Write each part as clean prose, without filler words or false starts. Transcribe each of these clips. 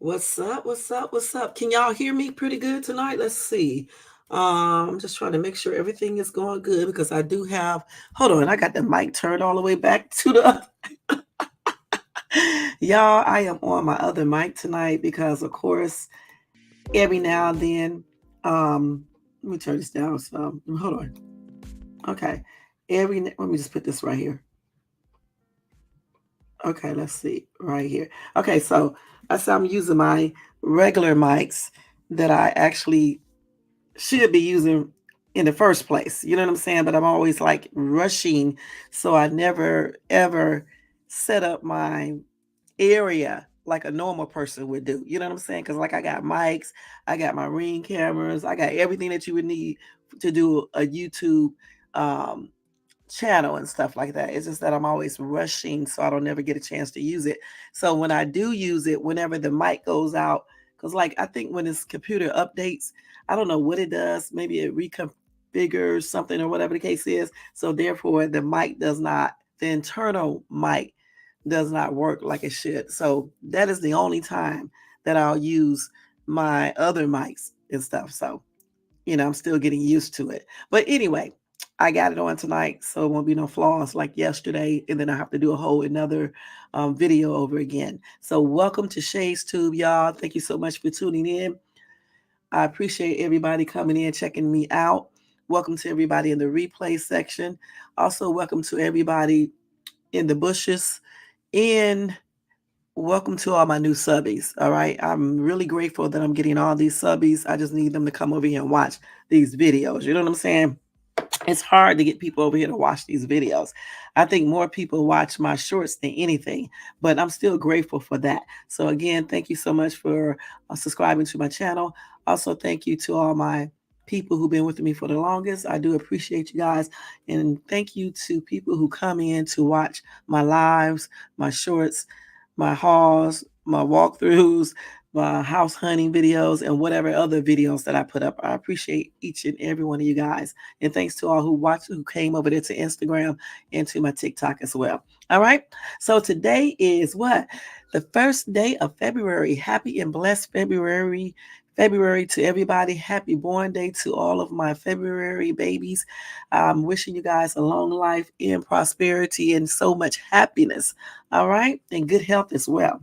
What's up? What's up? What's up? Can y'all hear me pretty good tonight? Let's see. I'm just trying to make sure everything is going good because I do have. Hold on, I got the mic turned all the way back to the. Y'all, I am on my other mic tonight because, of course, every now and then, let me turn this down. So hold on. Okay, let me just put this right here. Okay, let's see right here. Okay, so I said I'm using my regular mics that I actually should be using in the first place. You know what I'm saying? But I'm always like rushing. So I never ever set up my area like a normal person would do. You know what I'm saying? Because like I got mics, I got my Ring cameras, I got everything that you would need to do a YouTube um channel and stuff like that. It's just that I'm always rushing, so I don't never get a chance to use it. So when I do use it, whenever the mic goes out, because like I think when this computer updates, I don't know what it does. Maybe it reconfigures something or whatever the case is. So therefore, the mic does not, the internal mic does not work like it should. So that is the only time that I'll use my other mics and stuff. So I'm still getting used to it. But anyway, I got it on tonight, so it won't be no flaws like yesterday, and then I have to do a whole another video over again. So welcome to Shay's Tube, y'all. Thank you so much for tuning in. I appreciate everybody coming in, checking me out. Welcome to everybody in the replay section. Also, welcome to everybody in the bushes. And welcome to all my new subbies. All right. I'm really grateful that I'm getting all these subbies. I just need them to come over here and watch these videos. You know what I'm saying? It's hard to get people over here to watch these videos. I think more people watch my shorts than anything, but I'm still grateful for that. So, again, thank you so much for subscribing to my channel. Also, thank you to all my people who've been with me for the longest. I do appreciate you guys. And thank you to people who come in to watch my lives, my shorts, my hauls, my walkthroughs, my house hunting videos, and whatever other videos that I put up. I appreciate each and every one of you guys. And thanks to all who watched, who came over there to Instagram and to my TikTok as well. All right. So today is what? The first day of February. Happy and blessed February. February to everybody. Happy born day to all of my February babies. I'm wishing you guys a long life and prosperity and so much happiness. All right. And good health as well.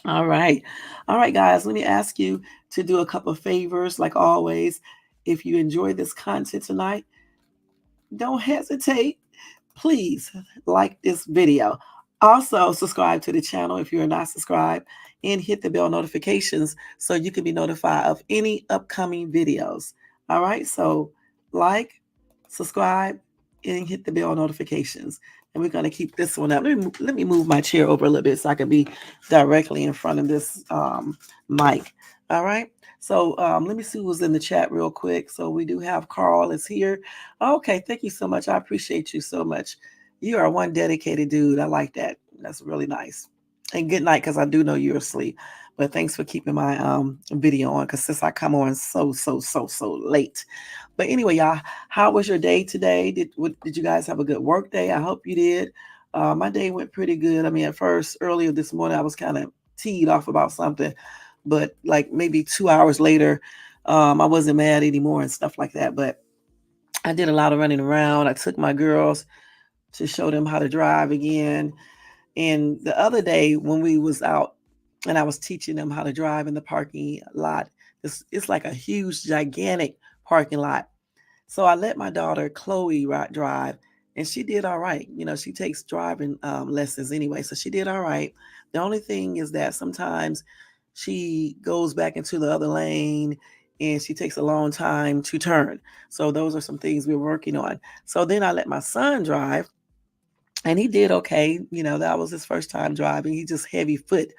All right. All right, guys, let me ask you to do a couple of favors, like always. If you enjoy this content tonight, don't hesitate. Please like this video. Also, subscribe to the channel if you're not subscribed and hit the bell notifications so you can be notified of any upcoming videos. All right, so like, subscribe, and hit the bell notifications. And we're going to keep this one up. Let me move my chair over a little bit so I can be directly in front of this mic. All right. So let me see who's in the chat real quick. So we do have Carl is here. Okay, thank you so much. I appreciate you so much. You are one dedicated dude. I like that. That's really nice. And good night, because I do know you're asleep. But thanks for keeping my video on, because since I come on so late. But anyway, y'all, how was your day today? Did you guys have a good work day? I hope you did. My day went pretty good. I mean, at first, earlier this morning, I was kind of teed off about something, but like maybe 2 hours later, I wasn't mad anymore and stuff like that. But I did a lot of running around. I took my girls to show them how to drive again. And the other day when we was out and I was teaching them how to drive in the parking lot, it's like a huge, gigantic parking lot. So I let my daughter Chloe drive, and she did all right. She takes driving lessons anyway, so she did all right. The only thing is that sometimes she goes back into the other lane and she takes a long time to turn. So those are some things we're working on. So then I let my son drive, and he did okay. That was his first time driving. He just heavy foot.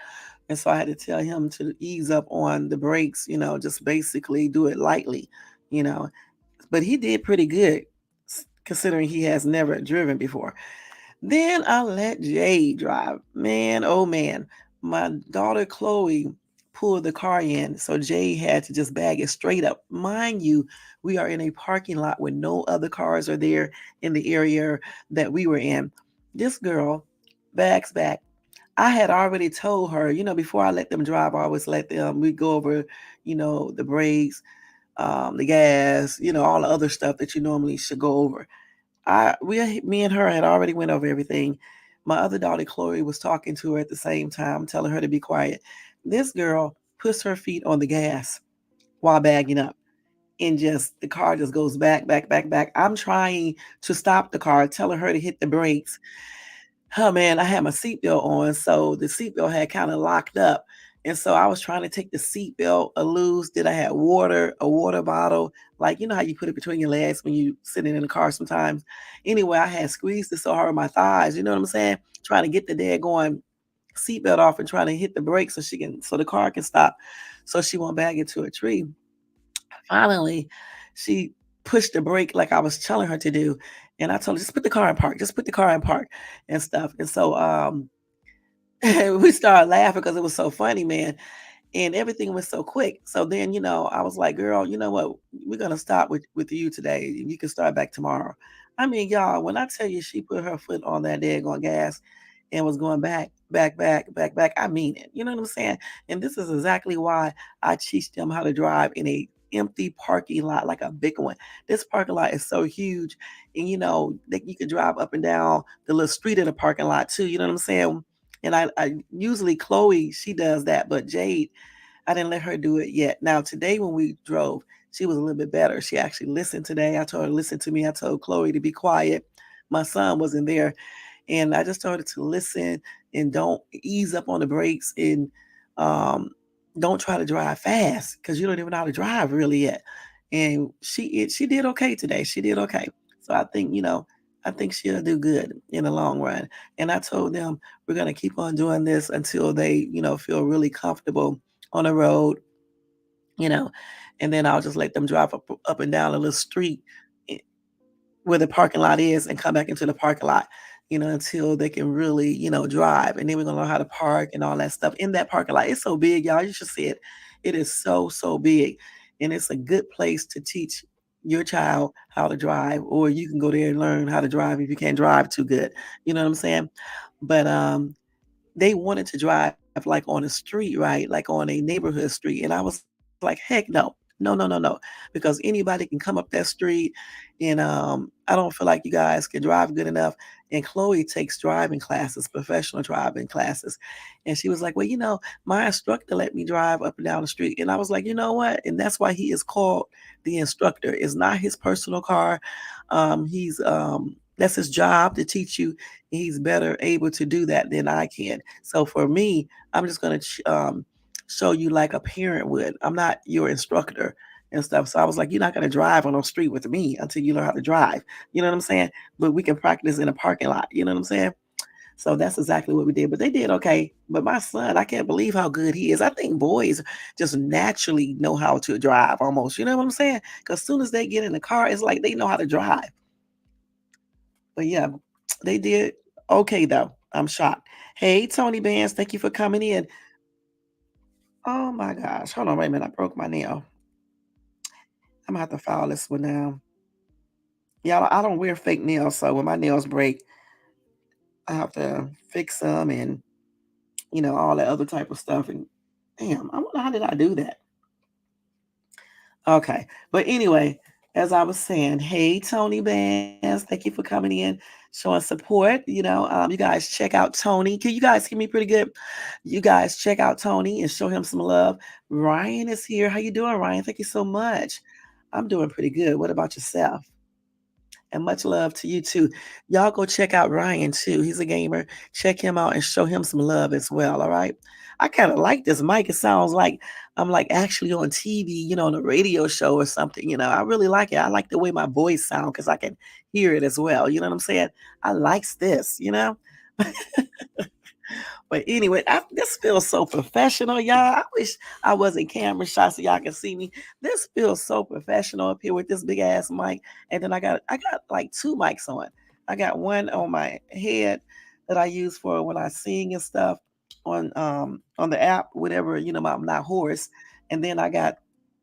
And so I had to tell him to ease up on the brakes, just basically do it lightly, you know. But he did pretty good considering he has never driven before. Then I let Jay drive. Man, oh man. My daughter Chloe pulled the car in, so Jay had to just bag it straight up. Mind you, we are in a parking lot where no other cars are there in the area that we were in. This girl bags back I had already told her, before I let them drive, I always let them we go over, the brakes, the gas, all the other stuff that you normally should go over. Me and her had already went over everything. My other daughter Chloe was talking to her at the same time, telling her to be quiet. This girl puts her feet on the gas while bagging up, and just the car just goes back, back, back, back. I'm trying to stop the car, telling her to hit the brakes. Oh man, I had my seatbelt on, so the seatbelt had kind of locked up. And so I was trying to take the seatbelt loose. Then I had water, a water bottle, like how you put it between your legs when you sitting in the car sometimes. Anyway, I had squeezed it so hard with my thighs, you know what I'm saying? Trying to get the daggone seatbelt off and trying to hit the brakes so the car can stop. So she won't bag into a tree. Finally, she pushed the brake like I was telling her to do. And I told her, just put the car in park, just put the car in park and stuff. And so we started laughing because it was so funny, man, and everything was so quick. So then, I was like, "Girl, you know what? We're gonna stop with you today. You can start back tomorrow." I mean, y'all, when I tell you she put her foot on that daggone gas and was going back, back, back, back, back, I mean it. You know what I'm saying? And this is exactly why I teach them how to drive in a empty parking lot, like a big one. This parking lot is so huge, and that you can drive up and down the little street in the parking lot too. You know what I'm saying? And I usually Chloe, she does that, but Jade, I didn't let her do it yet. Now today when we drove, she was a little bit better. She actually listened today. I told her to listen to me. I told Chloe to be quiet. My son wasn't there. And I just told her to listen and don't ease up on the brakes and um, don't try to drive fast because you don't even know how to drive really yet. And she did okay today. She did okay. So I think she'll do good in the long run. And I told them we're gonna keep on doing this until they, feel really comfortable on the road, you know, and then I'll just let them drive up and down a little street where the parking lot is and come back into the parking lot, until they can really, drive. And then we're gonna learn how to park and all that stuff in that parking lot. It's so big, y'all. You should see it. It is so, so big. And it's a good place to teach your child how to drive, or you can go there and learn how to drive if you can't drive too good. You know what I'm saying? But they wanted to drive like on a street, right? Like on a neighborhood street. And I was like, heck no. No, no, no, no. Because anybody can come up that street and I don't feel like you guys can drive good enough. And Chloe takes driving classes, professional driving classes. And she was like, well, my instructor let me drive up and down the street. And I was like, you know what? And that's why he is called the instructor. It's not his personal car. He's that's his job to teach you. He's better able to do that than I can. So for me, I'm just going to show you like a parent would. I'm not your instructor and stuff. So I was like, you're not going to drive on the street with me until you learn how to drive. You know what I'm saying? But we can practice in a parking lot. You know what I'm saying? So that's exactly what we did. But they did okay. But my son, I can't believe how good he is. I think boys just naturally know how to drive almost. You know what I'm saying? Because as soon as they get in the car, it's like they know how to drive. But yeah, they did okay though. I'm shocked. Hey, Tony Bands, thank you for coming in. Oh my gosh. Hold on, wait a minute. I broke my nail. I'm gonna have to file this one now. Yeah, I don't wear fake nails, so when my nails break, I have to fix them and all that other type of stuff. And damn, I wonder how did I do that? Okay. But anyway, as I was saying, hey, Tony Bands, thank you for coming in, showing support. You guys check out Tony. Can you guys hear me pretty good? You guys check out Tony and show him some love. Ryan is here. How you doing, Ryan? Thank you so much. I'm doing pretty good. What about yourself? And much love to you too. Y'all go check out Ryan too. He's a gamer. Check him out and show him some love as well. All right. I kind of like this mic. It sounds like I'm like actually on TV, on a radio show or something. I really like it. I like the way my voice sounds because I can hear it as well. You know what I'm saying? I likes this. But anyway, this feels so professional, y'all. I wish I wasn't camera shy so y'all can see me. This feels so professional up here with this big ass mic. And then I got like two mics on. I got one on my head that I use for when I sing and stuff on the app, whatever, I'm not hoarse. And then I got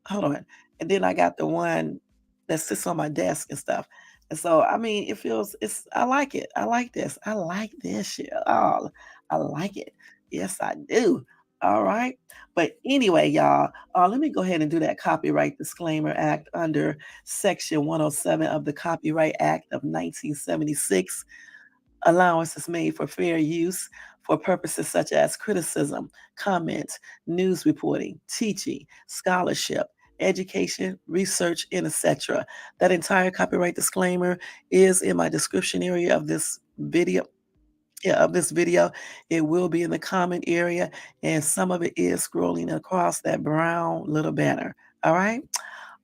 hold on. And then I got the one that sits on my desk and stuff. And so I mean it feels it's I like it. I like this. I like this shit. Oh, I like it. Yes, I do. All right. But anyway, y'all, let me go ahead and do that Copyright Disclaimer Act under Section 107 of the Copyright Act of 1976. Allowance is made for fair use for purposes such as criticism, comment, news reporting, teaching, scholarship, education, research, and etc. That entire copyright disclaimer is in my description area of this video. Yeah, of this video. It will be in the comment area, and some of it is scrolling across that brown little banner. All right.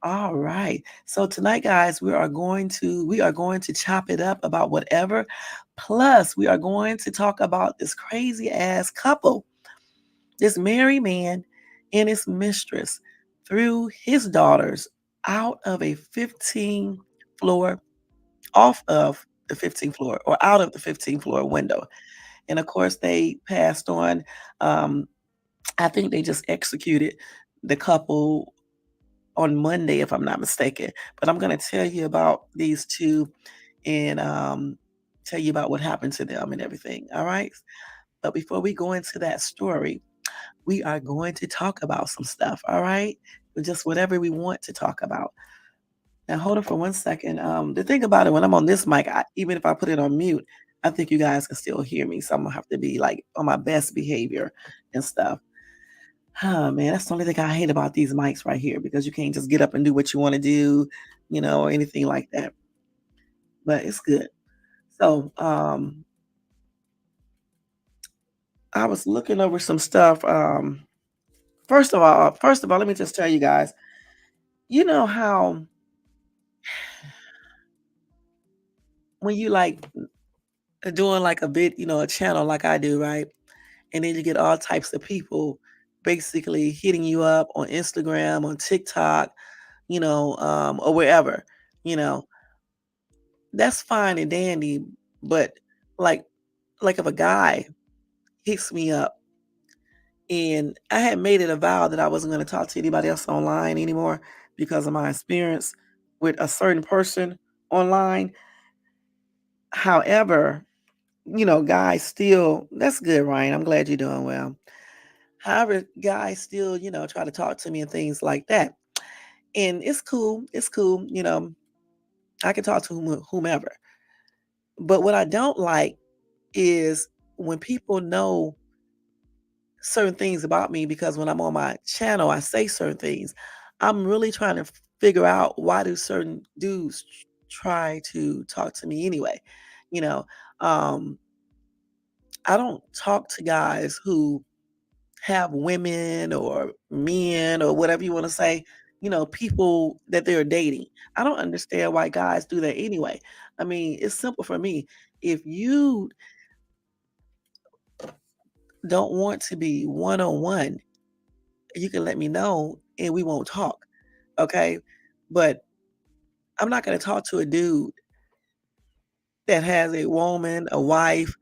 All right. So tonight, guys, we are going to chop it up about whatever. Plus, we are going to talk about this crazy ass couple, this married man and his mistress threw his daughters out of a 15 floor, off of the 15th floor or out of the 15th floor window. And of course, they passed on. Um, I think they just executed the couple on Monday, if I'm not mistaken. But I'm going to tell you about these two and tell you about what happened to them and everything. All right. But before we go into that story, we are going to talk about some stuff. All right. Just whatever we want to talk about. Now, hold on for 1 second. The thing about it, when I'm on this mic, even if I put it on mute, I think you guys can still hear me. So I'm gonna have to be like on my best behavior and stuff. Oh man, that's the only thing I hate about these mics right here because you can't just get up and do what you want to do, or anything like that. But it's good. So I was looking over some stuff. First of all, let me just tell you guys, you know how when you like doing like a bit, a channel like I do, right? And then you get all types of people basically hitting you up on Instagram, on TikTok, or wherever, you know, that's fine and dandy. But like, like if a guy hits me up and I had made it a vow that I wasn't going to talk to anybody else online anymore because of my experience with a certain person online. However, guys still, that's good, Ryan. I'm glad you're doing well. However, guys still, try to talk to me and things like that. And it's cool. It's cool. I can talk to whomever. But what I don't like is when people know certain things about me because when I'm on my channel, I say certain things. I'm really trying to figure out why do certain dudes try to talk to me anyway. You know, um, I don't talk to guys who have women or men or whatever you want to say, people that they're dating. I don't understand why guys do that anyway. I mean, it's simple for me. If you don't want to be one on one, you can let me know and we won't talk. Okay. But I'm not going to talk to a dude that has a woman, a wife,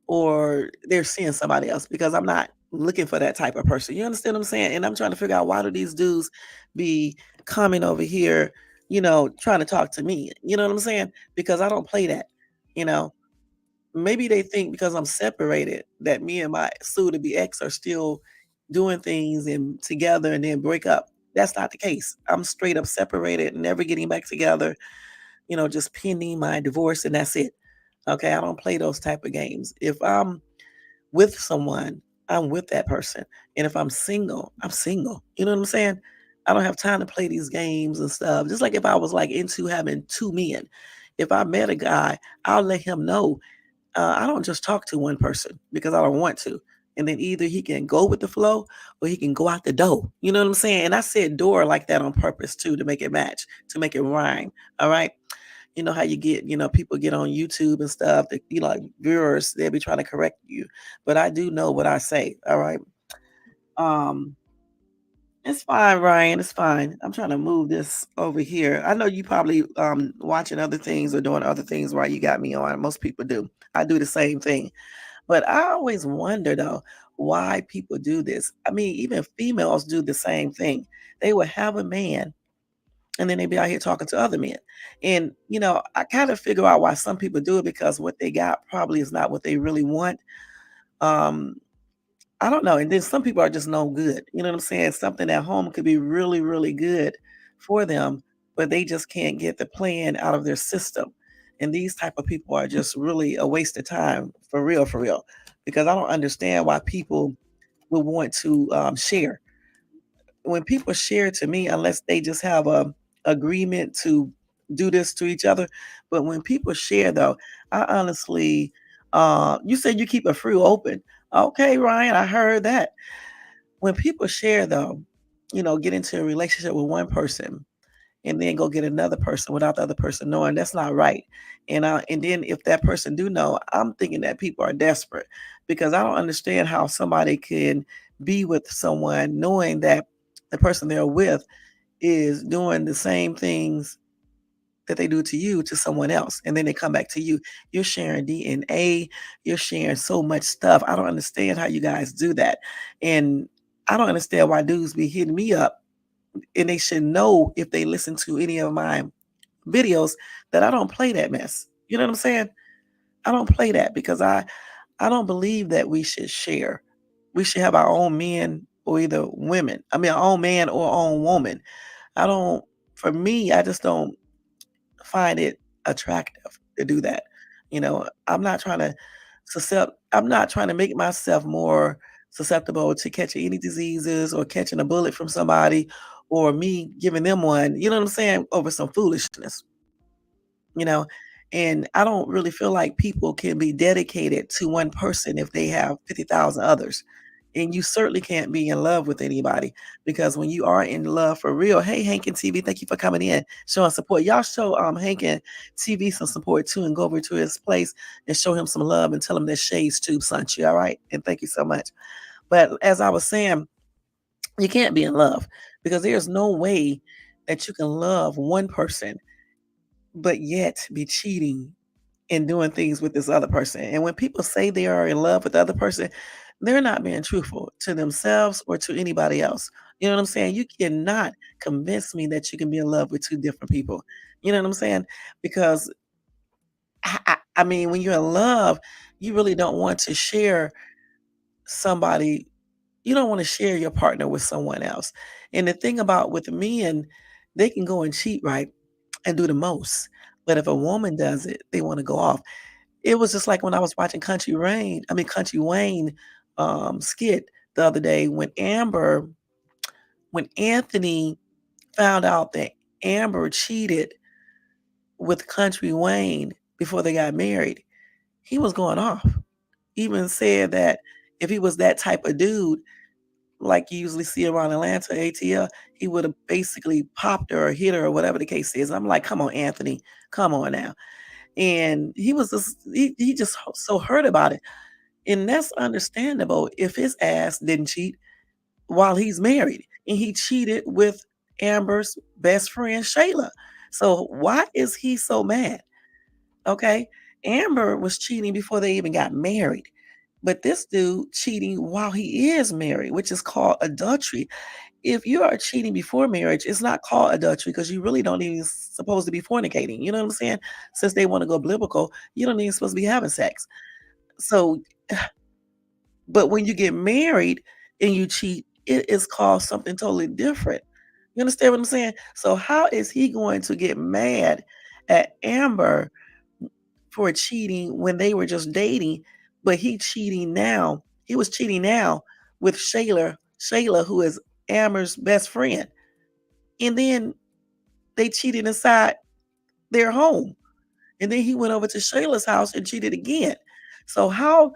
or they're seeing somebody else because I'm not looking for that type of person. You understand what I'm saying? And I'm trying to figure out why do these dudes be coming over here, trying to talk to me. You know what I'm saying? Because I don't play that. You know, maybe they think because I'm separated that me and my soon to be ex are still doing things and together and then break up. That's not the case. I'm straight up separated, never getting back together, just pending my divorce and that's it. Okay, I don't play those type of games. If I'm with someone, I'm with that person. And if I'm single, I'm single. You know what I'm saying? I don't have time to play these games and stuff. Just like if I was like into having two men. If I met a guy, I'll let him know. I don't just talk to one person because I don't want to. And then either he can go with the flow or he can go out the door. You know what I'm saying? And I said door like that on purpose too, to make it match, to make it rhyme. All right. You know how you get, people get on YouTube and stuff that, like viewers, they'll be trying to correct you. But I do know what I say. All right. Um, it's fine, Ryan. It's fine. I'm trying to move this over here. I know you probably watching other things or doing other things while you got me on. Most people do. I do the same thing. But I always wonder though why people do this. I mean, even females do the same thing. They will have a man and then they be out here talking to other men. And I kind of figure out why some people do it because what they got probably is not what they really want. Um, I don't know, and then some people are just no good, you know what I'm saying? Something at home could be really, really good for them, but they just can't get the plan out of their system, and these type of people are just really a waste of time, for real, because I don't understand why people would want to, share. When people share to me, unless they just have a agreement to do this to each other, but when people share though, I honestly, you said you keep a fruit open. Okay, Ryan, I heard that. When people share though, get into a relationship with one person and then go get another person without the other person knowing, that's not right. And then if that person do know, I'm thinking that people are desperate because I don't understand how somebody can be with someone knowing that the person they're with is doing the same things that they do to you to someone else, and then they come back to you. You're sharing DNA, you're sharing so much stuff. I don't understand how you guys do that. And I don't understand why dudes be hitting me up, and they should know if they listen to any of my videos that I don't play that mess. You know what I'm saying? I don't play that because I don't believe that we should share. We should have our own men or either women. I mean, our own man or our own woman. I don't. For me, I just don't find it attractive to do that. I'm not trying to make myself more susceptible to catching any diseases or catching a bullet from somebody or me giving them one, you know what I'm saying, over some foolishness, you know? And I don't really feel like people can be dedicated to one person if they have 50,000 others. And you certainly can't be in love with anybody because when you are in love for real, hey, Hankin TV, thank you for coming in, showing support. Y'all show Hankin TV some support too and go over to his place and show him some love and tell him that Shades Tube sent you. All right. And thank you so much. But as I was saying, you can't be in love because there's no way that you can love one person but yet be cheating and doing things with this other person. And when people say they are in love with the other person, they're not being truthful to themselves or to anybody else. You know what I'm saying? You cannot convince me that you can be in love with two different people. You know what I'm saying? Because I mean, when you're in love, you really don't want to share somebody. You don't want to share your partner with someone else. And the thing about with men, they can go and cheat, right? And do the most. But if a woman does it, they want to go off. It was just like when I was watching Country Wayne, skit the other day when Anthony found out that Amber cheated with Country Wayne before they got married, he was going off. Even said that if he was that type of dude, like you usually see around Atlanta, ATL, he would have basically popped her or hit her or whatever the case is. I'm like, come on, Anthony, come on now. And he just so hurt about it. And that's understandable if his ass didn't cheat while he's married and he cheated with Amber's best friend, Shayla. So why is he so mad? Okay. Amber was cheating before they even got married. But this dude cheating while he is married, which is called adultery. If you are cheating before marriage, it's not called adultery because you really don't even supposed to be fornicating. You know what I'm saying? Since they want to go biblical, you don't even supposed to be having sex. So but when you get married and you cheat, it is called something totally different. You understand what I'm saying? So how is he going to get mad at Amber for cheating when they were just dating, but he was cheating now with Shayla, who is Amber's best friend. And then they cheated inside their home. And then he went over to Shayla's house and cheated again. So how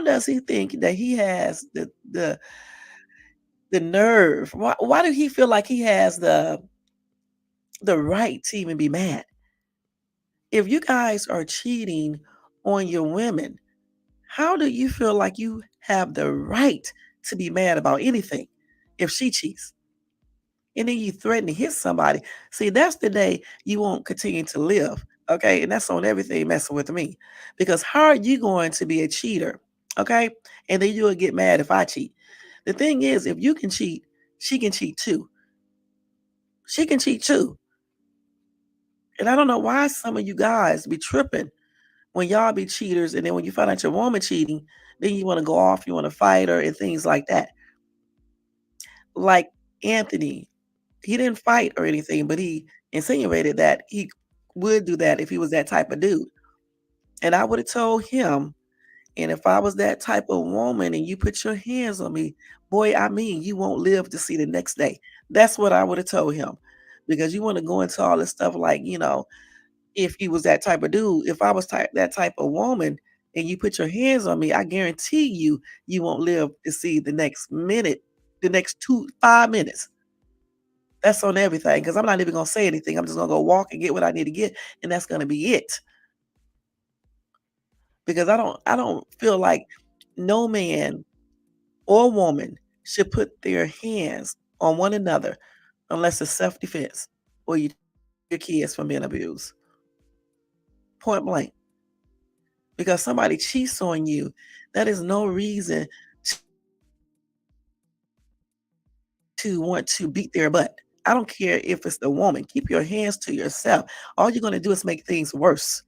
does he think that he has the nerve? Why do he feel like he has the right to even be mad? If you guys are cheating on your women, how do you feel like you have the right to be mad about anything if she cheats? And then you threaten to hit somebody. See, that's the day you won't continue to live. Okay. And that's on everything messing with me. Because how are you going to be a cheater? Okay. And then you'll get mad if I cheat. The thing is, if you can cheat, she can cheat too. She can cheat too. And I don't know why some of you guys be tripping when y'all be cheaters, and then when you find out your woman cheating, then you wanna go off, you wanna fight her and things like that. Like Anthony, he didn't fight or anything, but he insinuated that he would do that if he was that type of dude. And I would have told him, and if I was that type of woman and you put your hands on me, boy, I mean, you won't live to see the next day. That's what I would have told him. Because you want to go into all this stuff like, if he was that type of dude, if I was that type of woman and you put your hands on me, I guarantee you, you won't live to see the next minute, the next 5 minutes. That's on everything because I'm not even gonna say anything. I'm just gonna go walk and get what I need to get, and that's gonna be it. Because I don't feel like no man or woman should put their hands on one another unless it's self-defense or your kids from being abused. Point blank. Because somebody cheats on you, that is no reason to want to beat their butt. I don't care if it's the woman. Keep your hands to yourself. All you're gonna do is make things worse.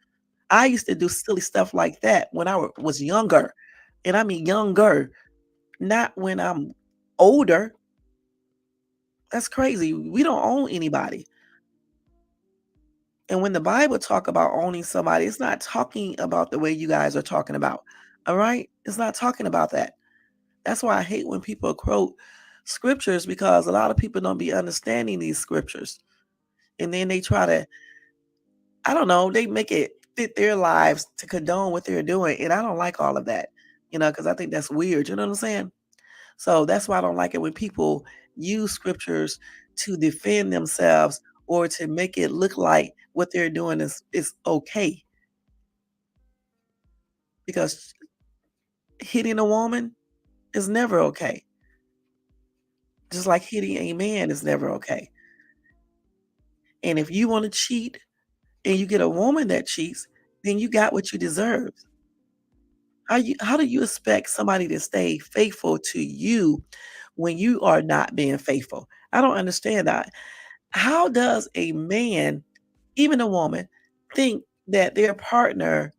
I used to do silly stuff like that when I was younger, and I mean younger, not when I'm older. That's crazy. We don't own anybody. And when the Bible talk about owning somebody, it's not talking about the way you guys are talking about. All right? It's not talking about that. That's why I hate when people quote scriptures because a lot of people don't be understanding these scriptures. And then they try to, I don't know, they make it fit their lives to condone what they're doing. And I don't like all of that, because I think that's weird. You know what I'm saying? So that's why I don't like it when people use scriptures to defend themselves or to make it look like what they're doing is okay. Because hitting a woman is never okay. Just like hitting a man is never okay. And if you want to cheat and you get a woman that cheats, then you got what you deserve. How do you expect somebody to stay faithful to you when you are not being faithful? I don't understand that. How does a man, even a woman, think that their partner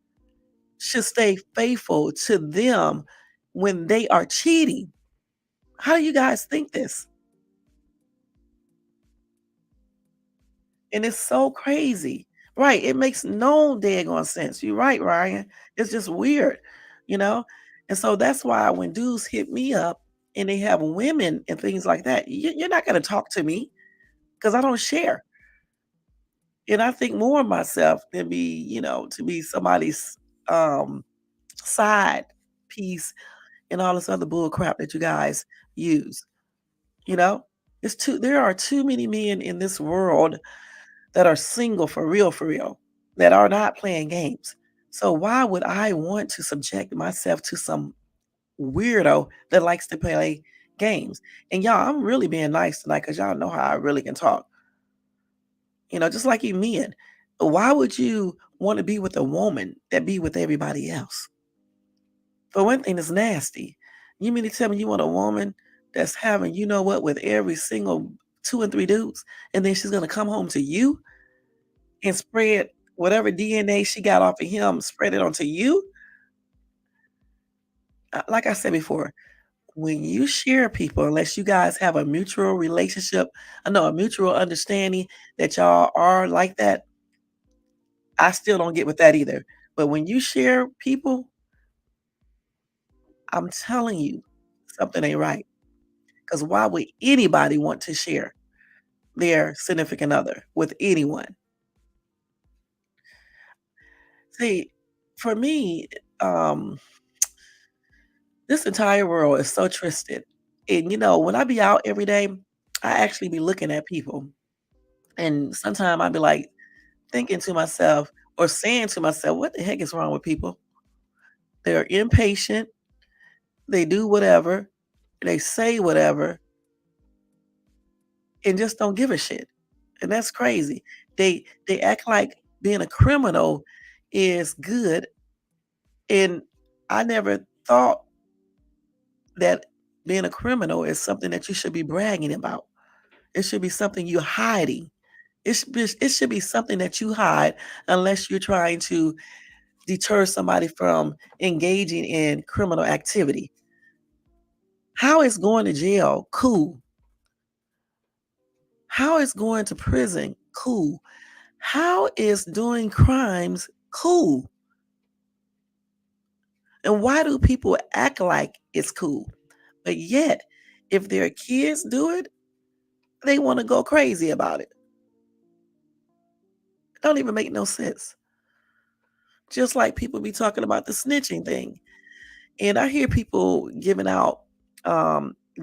should stay faithful to them when they are cheating? How do you guys think this? And it's so crazy. Right. It makes no daggone sense. You're right, Ryan. It's just weird, you know? And so that's why when dudes hit me up and they have women and things like that, you're not going to talk to me because I don't share. And I think more of myself than to be somebody's um side piece and all this other bull crap that you guys use. You know? There are too many men in this world that are single for real, that are not playing games. So why would I want to subject myself to some weirdo that likes to play games? And y'all, I'm really being nice tonight because y'all know how I really can talk. Just like you men. Why would you want to be with a woman that be with everybody else? For one thing, it's nasty. You mean to tell me you want a woman that's having, you know what, with every single two and three dudes, and then she's gonna come home to you and spread whatever DNA she got off of him, spread it onto you? Like I said before, when you share people, unless you guys have a mutual relationship, I know a mutual understanding that y'all are like that, I still don't get with that either. But when you share people, I'm telling you, something ain't right. Because why would anybody want to share their significant other with anyone? See, for me, um, this entire world is so twisted. And when I be out every day, I actually be looking at people. And sometimes I be like thinking to myself or saying to myself, what the heck is wrong with people? They're impatient, they do whatever, they say whatever, and just don't give a shit. And that's crazy. They act like being a criminal is good. And I never thought that being a criminal is something that you should be bragging about. It should be something you're hiding. It should be something that you hide unless you're trying to deter somebody from engaging in criminal activity. How is going to jail cool? How is going to prison cool? How is doing crimes cool? And why do people act like it's cool? But yet, if their kids do it, they want to go crazy about it. It don't even make no sense. Just like people be talking about the snitching thing. And I hear people giving out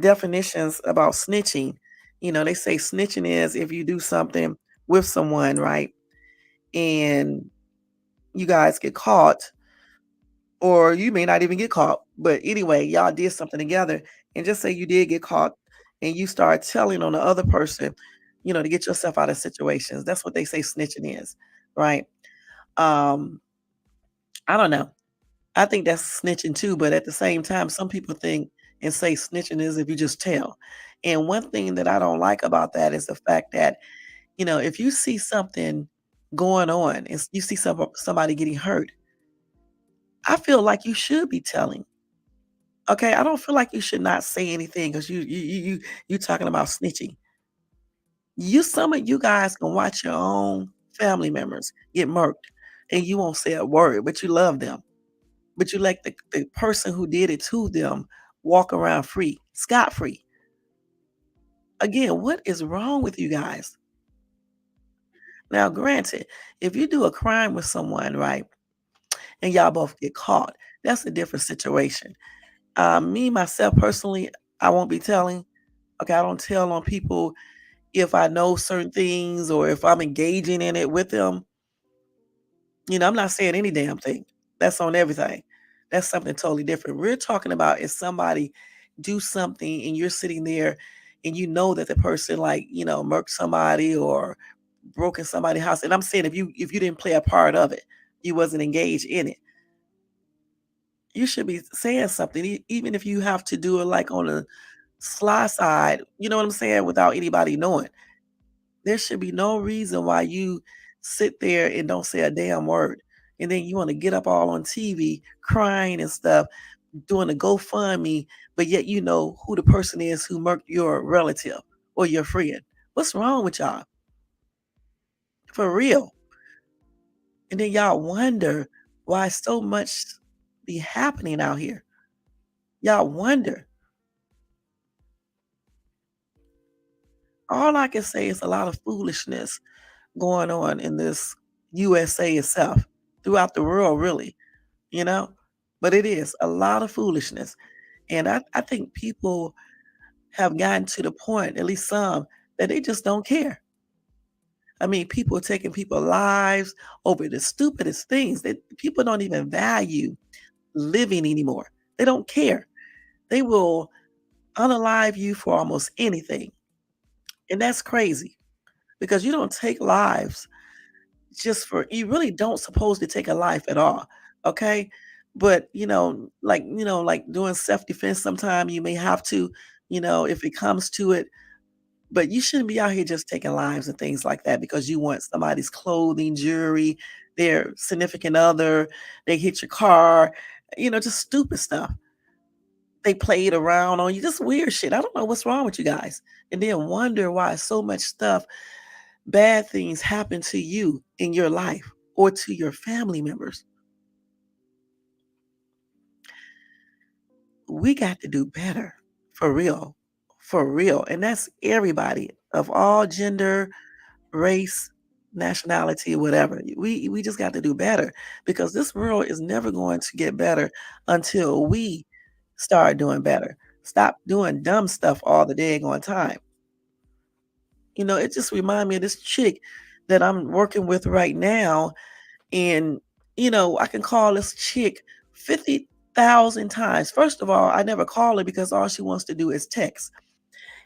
definitions about snitching. They say snitching is if you do something with someone, right? And you guys get caught, or you may not even get caught. But anyway, y'all did something together. And just say you did get caught and you start telling on the other person, to get yourself out of situations. That's what they say snitching is, right? Um, I don't know. I think that's snitching too, but at the same time, some people think and say snitching is if you just tell. And one thing that I don't like about that is the fact that, if you see something going on and you see somebody getting hurt, I feel like you should be telling. Okay, I don't feel like you should not say anything because you talking about snitching. Some of you guys can watch your own family members get murked, and you won't say a word, but you love them. But you let the person who did it to them walk around free, scot free. Again, what is wrong with you guys? Now, granted, if you do a crime with someone, right, and y'all both get caught, that's a different situation. Me, myself, personally, I won't be telling. Okay, I don't tell on people if I know certain things or if I'm engaging in it with them. I'm not saying any damn thing. That's on everything. That's something totally different. We're talking about if somebody do something and you're sitting there and you know that the person like, murked somebody or broke in somebody's house. And I'm saying if you didn't play a part of it, you wasn't engaged in it, you should be saying something, even if you have to do it like on a sly side, you know what I'm saying, without anybody knowing. There should be no reason why you sit there and don't say a damn word. And then you want to get up all on TV crying and stuff, doing a GoFundMe, but yet you know who the person is who murked your relative or your friend. What's wrong with y'all? For real. And then y'all wonder why so much be happening out here. Y'all wonder. All I can say is a lot of foolishness going on in this USA itself, throughout the world, really. you know? But it is a lot of foolishness. And I think people have gotten to the point, at least some, that they just don't care. I mean, people are taking people's lives over the stupidest things that people don't even value living anymore. They don't care. They will unalive you for almost anything. And that's crazy because you don't take lives just for you really don't supposed to take a life at all. Okay. But like doing self-defense sometime you may have to, if it comes to it, but you shouldn't be out here just taking lives and things like that because you want somebody's clothing, jewelry, their significant other, they hit your car, just stupid stuff. They played around on you, just weird shit. I don't know what's wrong with you guys. And then wonder why so much stuff, bad things happen to you in your life or to your family members. We got to do better for real, for real. And that's everybody of all gender, race, nationality, whatever. We just got to do better because this world is never going to get better until we start doing better. Stop doing dumb stuff all the daggone time. It just remind me of this chick that I'm working with right now. And, I can call this chick 50,000 times. First of all, I never call her because all she wants to do is text.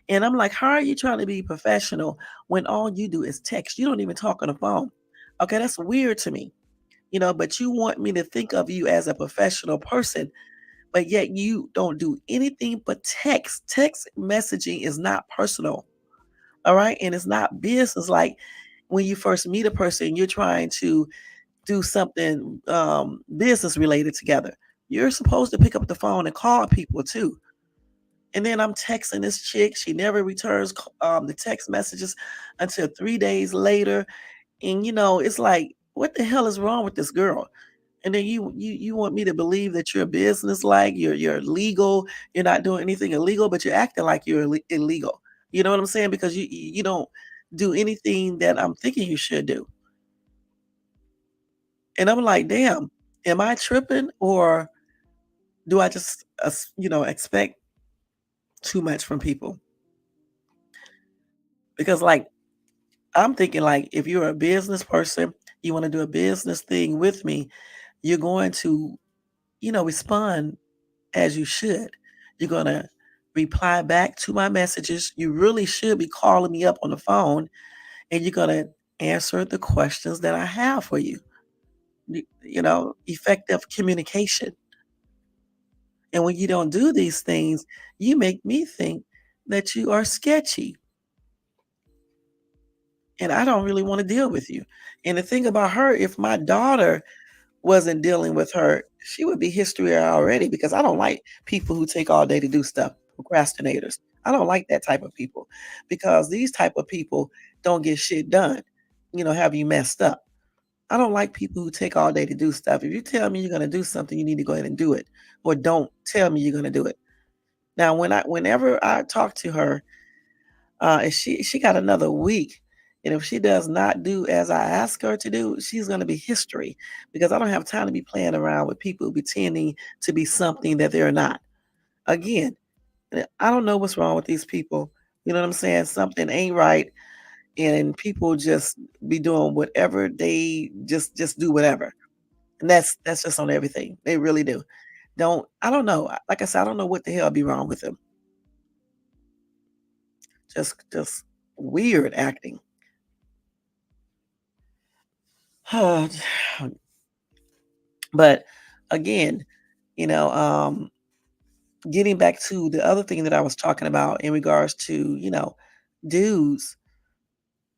And I'm like, how are you trying to be professional when all you do is text? You don't even talk on the phone. Okay, that's weird to me. But you want me to think of you as a professional person, but yet you don't do anything but text. Text messaging is not personal. All right. And it's not business like when you first meet a person, you're trying to do something business related together. You're supposed to pick up the phone and call people too. And then I'm texting this chick. She never returns the text messages until 3 days later. And it's like, what the hell is wrong with this girl? And then you want me to believe that you're business like you're legal. You're not doing anything illegal, but you're acting like you're illegal. You know what I'm saying? Because you don't do anything that I'm thinking you should do. And I'm like, damn, am I tripping or do I just expect too much from people? Because like I'm thinking like if you're a business person, you want to do a business thing with me, you're going to, respond as you should. You're going to reply back to my messages. You really should be calling me up on the phone and you're going to answer the questions that I have for you. Effective communication. And when you don't do these things, you make me think that you are sketchy and I don't really want to deal with you. And the thing about her, if my daughter wasn't dealing with her, she would be history already because I don't like people who take all day to do stuff, procrastinators. I don't like that type of people because these type of people don't get shit done. Have you messed up? I don't like people who take all day to do stuff. If you tell me you're going to do something, you need to go ahead and do it, or don't tell me you're going to do it. Now, whenever I talk to her, and she got another week, and if she does not do as I ask her to do, she's going to be history because I don't have time to be playing around with people pretending to be something that they're not. Again, I don't know what's wrong with these people. You know what I'm saying? Something ain't right, and people just be doing whatever they just do whatever, and that's just on everything. They really do. I don't know. Like I said, I don't know what the hell be wrong with them. Just weird acting. But again, you know, um, getting back to the other thing that I was talking about in regards to, dudes,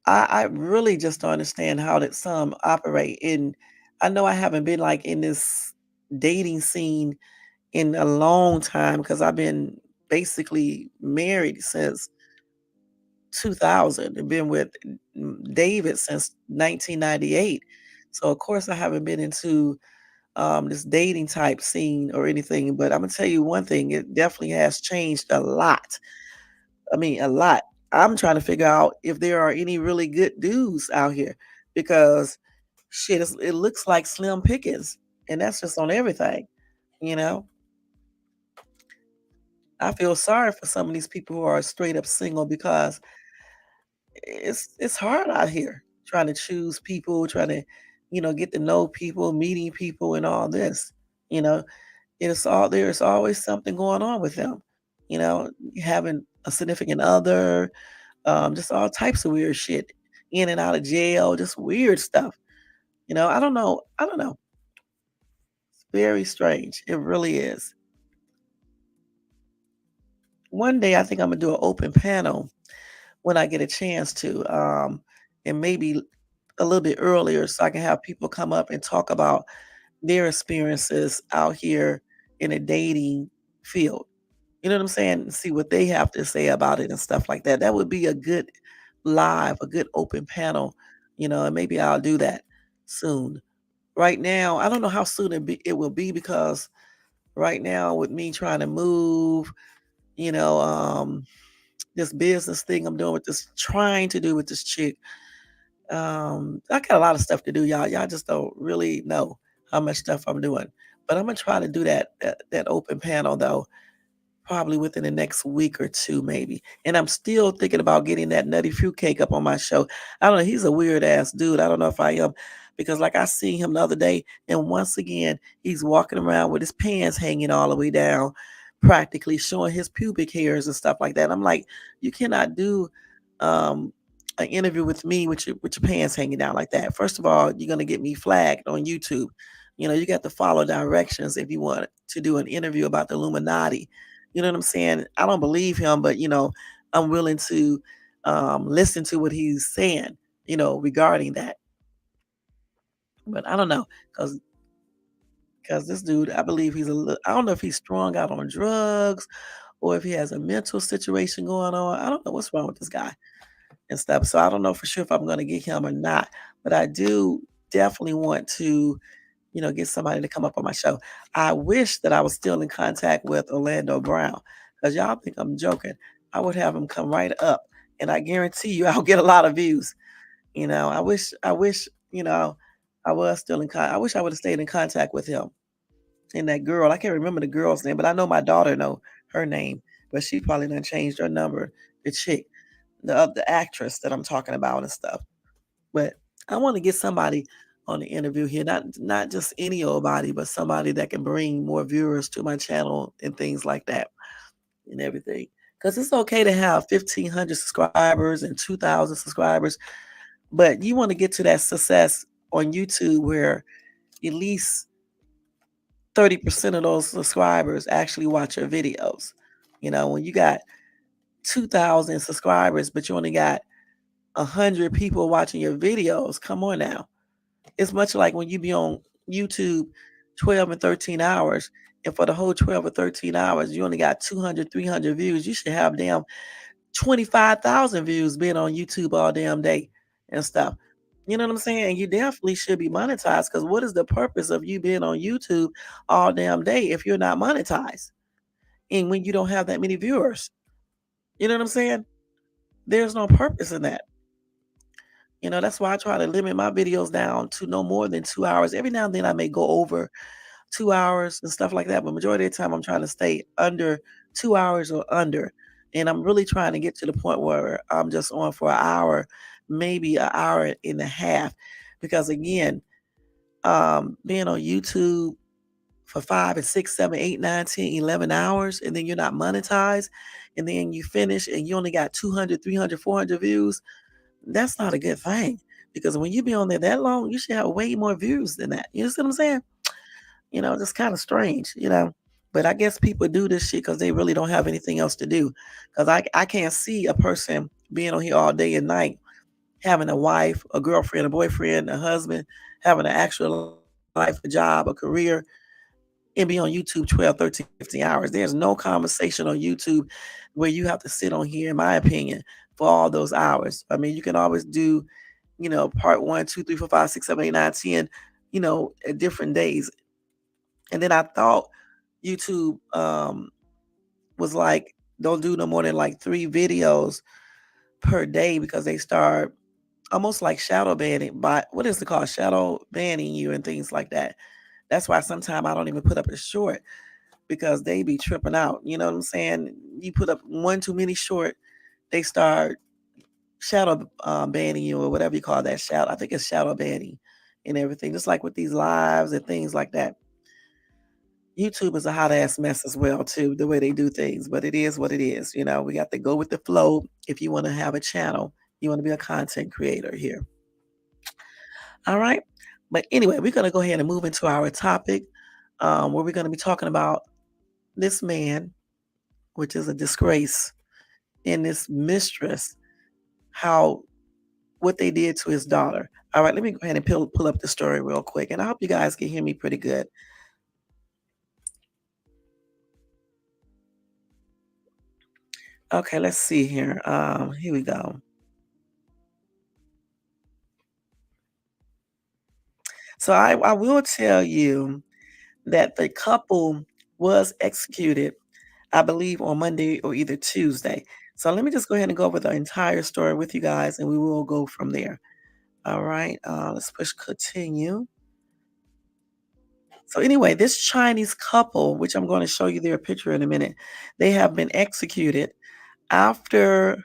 I really just don't understand how that some operate. And I know I haven't been like in this dating scene in a long time because I've been basically married since 2000 and been with David since 1998. So of course I haven't been into this dating type scene or anything, but I'm gonna tell you one thing, it definitely has changed a lot. I mean, a lot. I'm trying to figure out if there are any really good dudes out here because shit, it looks like slim pickings, and that's just on everything. You know, I feel sorry for some of these people who are straight up single because it's hard out here trying to choose people, trying to, get to know people, meeting people, and all this. You know, there's always something going on with them. Having a significant other, just all types of weird shit, in and out of jail, just weird stuff. I don't know. I don't know. It's very strange. It really is. One day I think I'm gonna do an open panel when I get a chance to, and maybe a little bit earlier so I can have people come up and talk about their experiences out here in a dating field. You know what I'm saying? See what they have to say about it and stuff like that. That would be a good a good open panel, and maybe I'll do that soon. Right now, I don't know how soon it will be because right now with me trying to move, you know, um, this business thing I'm doing with this trying to do with this chick, I got a lot of stuff to do, y'all. Y'all just don't really know how much stuff I'm doing. But I'm gonna try to do that open panel though probably within the next week or 2, maybe, and I'm still thinking about getting that Nutty Fruitcake up on my show. I don't know, he's a weird ass dude, I don't know if I am, because, like, I seen him the other day, and once again, he's walking around with his pants hanging all the way down, practically showing his pubic hairs and stuff like that. I'm like, "You cannot do, um, an interview with me with your pants hanging down like that. First of all, you're gonna get me flagged on YouTube. You got to follow directions if you want to do an interview about the Illuminati. You know what I'm saying? I don't believe him, but I'm willing to listen to what he's saying, regarding that. But I don't know, cause this dude, I believe he's a little. I don't know if he's strung out on drugs or if he has a mental situation going on. I don't know what's wrong with this guy and stuff. So I don't know for sure if I'm gonna get him or not. But I do definitely want to, get somebody to come up on my show. I wish that I was still in contact with Orlando Brown, because y'all think I'm joking. I would have him come right up, and I guarantee you I'll get a lot of views. I wish, I was still I wish I would have stayed in contact with him. And that girl, I can't remember the girl's name, but I know my daughter know her name, but she probably done changed her number. The chick, the actress that I'm talking about and stuff. But I want to get somebody on the interview here, not just any old body, but somebody that can bring more viewers to my channel and things like that and everything. Because it's okay to have 1,500 subscribers and 2,000 subscribers, but you want to get to that success on YouTube where at least 30% of those subscribers actually watch your videos. When you got 2,000 subscribers, but you only got 100 people watching your videos, come on now. It's much like when you be on YouTube 12 and 13 hours, and for the whole 12 or 13 hours, you only got 200, 300 views. You should have damn 25,000 views being on YouTube all damn day and stuff. You know what I'm saying? You definitely should be monetized, because what is the purpose of you being on YouTube all damn day if you're not monetized and when you don't have that many viewers? You know what I'm saying? There's no purpose in that. That's why I try to limit my videos down to no more than 2 hours. Every now and then I may go over 2 hours and stuff like that, but majority of the time I'm trying to stay under 2 hours or under. And I'm really trying to get to the point where I'm just on for an hour, maybe an hour and a half. Because again, being on YouTube for 5 and 6, 7, 8, 9, 10, 11 hours, and then you're not monetized, and then you finish and you only got 200, 300, 400 views, that's not a good thing. Because when you be on there that long, you should have way more views than that. You see what I'm saying? Just kind of strange. But I guess people do this shit because they really don't have anything else to do. Because I can't see a person being on here all day and night, having a wife, a girlfriend, a boyfriend, a husband, having an actual life, a job, a career, and be on YouTube 12, 13, 15 hours. There's no conversation on YouTube where you have to sit on here, in my opinion, for all those hours. I mean, you can always do, part one, two, three, four, five, six, seven, eight, nine, 10, at different days. And then I thought YouTube was like, don't do no more than like 3 videos per day, because they start almost like shadow banning, but what is it called? Shadow banning you and things like that. That's why sometimes I don't even put up a short, because they be tripping out. You know what I'm saying? You put up one too many short, they start shadow banning you, or whatever you call that. Shadow, I think it's shadow banning and everything. Just like with these lives and things like that. YouTube is a hot ass mess as well too, the way they do things, but it is what it is. We got to go with the flow. If you want to have a channel, you want to be a content creator here. All right. But anyway, we're going to go ahead and move into our topic, where we're going to be talking about this man, which is a disgrace, and this mistress, how what they did to his daughter. All right, let me go ahead and pull up the story real quick, and I hope you guys can hear me pretty good. Okay, let's see here. Here we go. So I will tell you that the couple was executed, I believe, on Monday or either Tuesday. So let me just go ahead and go over the entire story with you guys, and we will go from there. All right, let's push continue. So anyway, this Chinese couple, which I'm going to show you their picture in a minute, they have been executed after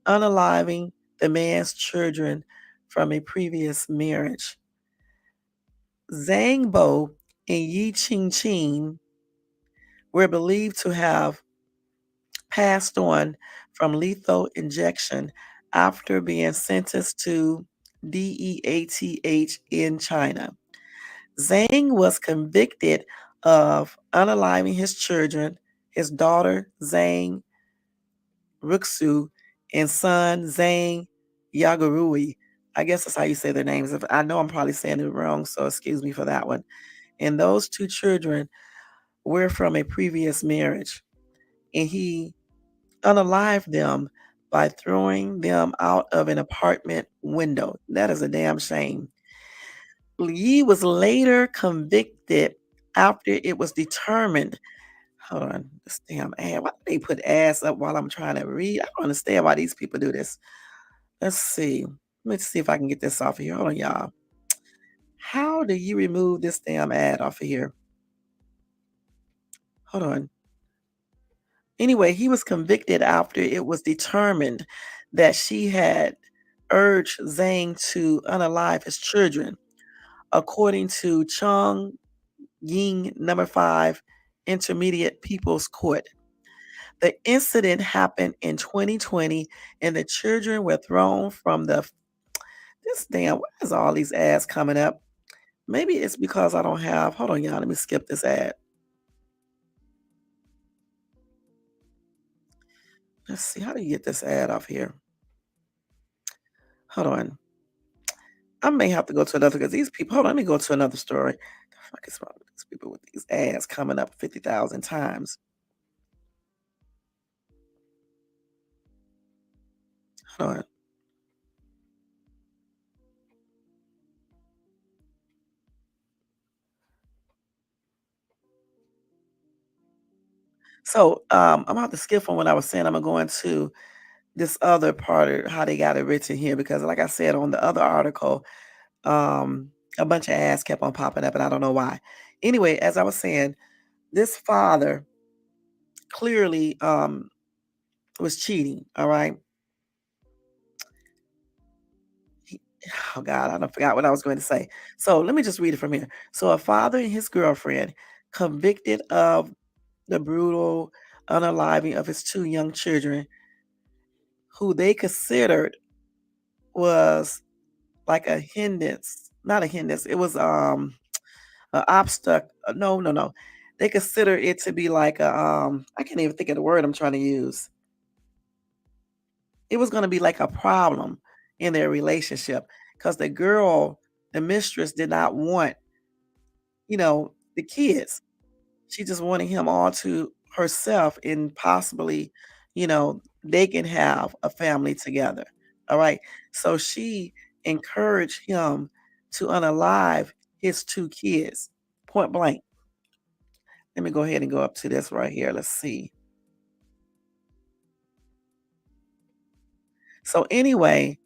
unaliving the man's children from a previous marriage. Zhang Bo and Yi Ching Ching were believed to have passed on from lethal injection after being sentenced to DEATH in China. Zhang was convicted of unaliving his children, his daughter Zhang Ruxu and son Zhang Yagurui. I guess that's how you say their names. If I know I'm probably saying it wrong, so excuse me for that one. And those 2 children were from a previous marriage, and he unalived them by throwing them out of an apartment window. That is a damn shame. He was later convicted after it was determined. Hold on, this damn ad. Why do they put ads up while I'm trying to read? I don't understand why these people do this. Let's see. Let's see if I can get this off of here. Hold on, y'all. How do you remove this damn ad off of here? Hold on. Anyway, he was convicted after it was determined that she had urged Zhang to unalive his children, according to Chung Ying number 5 Intermediate People's Court. The incident happened in 2020 and the children were thrown from the this damn why is all these ads coming up? Maybe it's because I don't have hold on y'all, let me skip this ad. Let's see, how do you get this ad off here? Hold on. I may have to go to another because these people hold on, let me go to another story. The fuck is wrong with these people with these ads coming up 50,000 times? Hold on. So I'm gonna have to skip from what I was saying. I'm gonna go into this other part of how they got it written here because like I said on the other article, a bunch of ads kept on popping up and I don't know why. Anyway, as I was saying, this father clearly was cheating. All right. He, oh God, I don't forgot what I was going to say. So let me just read it from here. So a father and his girlfriend convicted of the brutal unaliving of his 2 young children, who they considered was like a hindrance, not a hindrance. It was an obstacle. No, no, no. They consider it to be like a I can't even think of the word I'm trying to use. It was going to be like a problem in their relationship because the girl, the mistress, did not want the kids. She just wanted him all to herself and possibly, they can have a family together. All right. So she encouraged him to unalive his 2 kids, point blank. Let me go ahead and go up to this right here. Let's see. So anyway,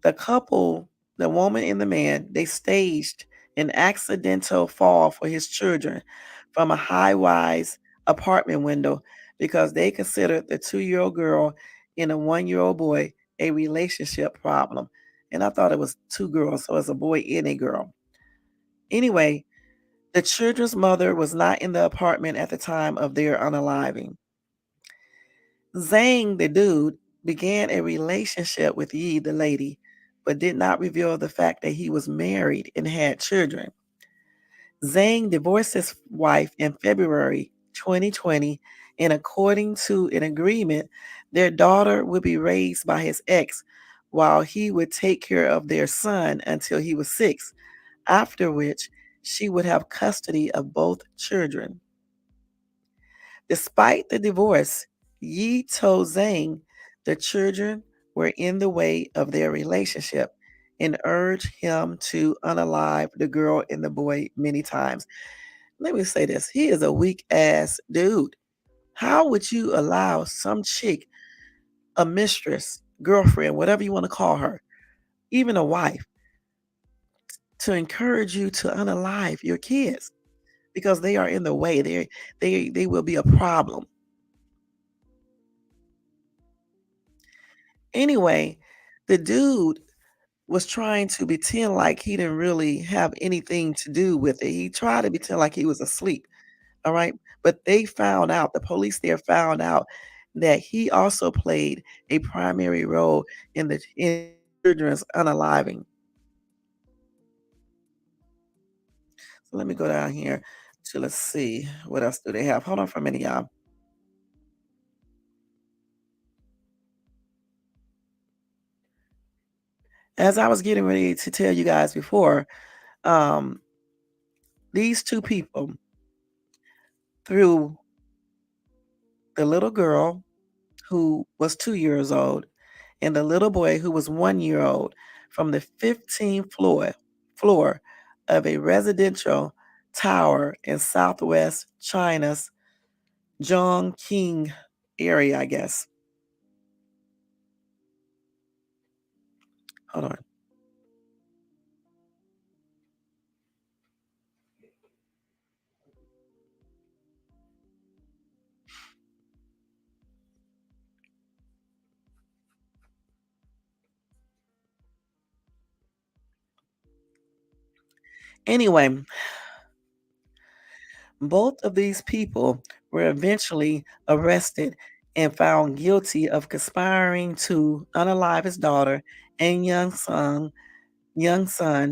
the couple, the woman and the man, they staged an accidental fall for his children from a high-rise apartment window because they considered the 2-year-old girl and a 1-year-old boy a relationship problem. And I thought it was 2 girls, so it's a boy and a girl. Anyway, the children's mother was not in the apartment at the time of their unaliving. Zhang, the dude, began a relationship with Yi, the lady, but did not reveal the fact that he was married and had children. Zhang divorced his wife in February 2020, and according to an agreement, their daughter would be raised by his ex while he would take care of their son until he was 6, after which she would have custody of both children. Despite the divorce, Yi told Zhang the children were in the way of their relationship and urged him to unalive the girl and the boy many times. Let me say this. He is a weak ass dude. How would you allow some chick, a mistress, girlfriend, whatever you want to call her, even a wife, to encourage you to unalive your kids because they are in the way? They will be a problem. Anyway, the dude was trying to pretend like he didn't really have anything to do with it. He tried to pretend like he was asleep, all right? But they found out, the police there found out that he also played a primary role in the in children's unaliving. So let me go down here to let's see what else do they have. Hold on for a minute, y'all. As I was getting ready to tell you guys before, um, these two people threw the little girl who was 2 years old and the little boy who was 1 year old from the 15th floor of a residential tower in southwest China's Zhongqing area, I guess. Hold on. Anyway, both of these people were eventually arrested and found guilty of conspiring to unalive his daughter and young son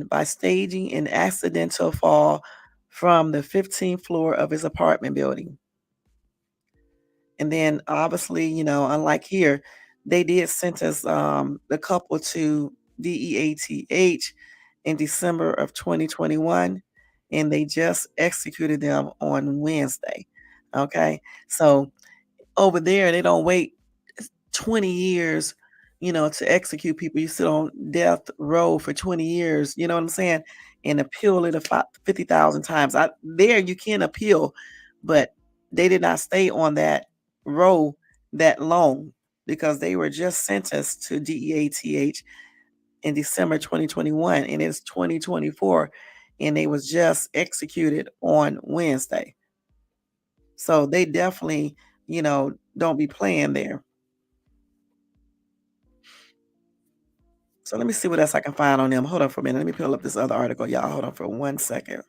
by staging an accidental fall from the 15th floor of his apartment building. And then obviously, unlike here, they did sentence the couple to DEATH in December of 2021, and they just executed them on Wednesday. Okay. So over there, they don't wait 20 years, to execute people. You sit on death row for 20 years, you know what I'm saying? And appeal it 50,000 times. There you can appeal, but they did not stay on that row that long because they were just sentenced to DEATH in December 2021 and it's 2024 and they was just executed on Wednesday. So they definitely, don't be playing there. So let me see what else I can find on them. Hold on for a minute. Let me pull up this other article, y'all. Hold on for 1 second.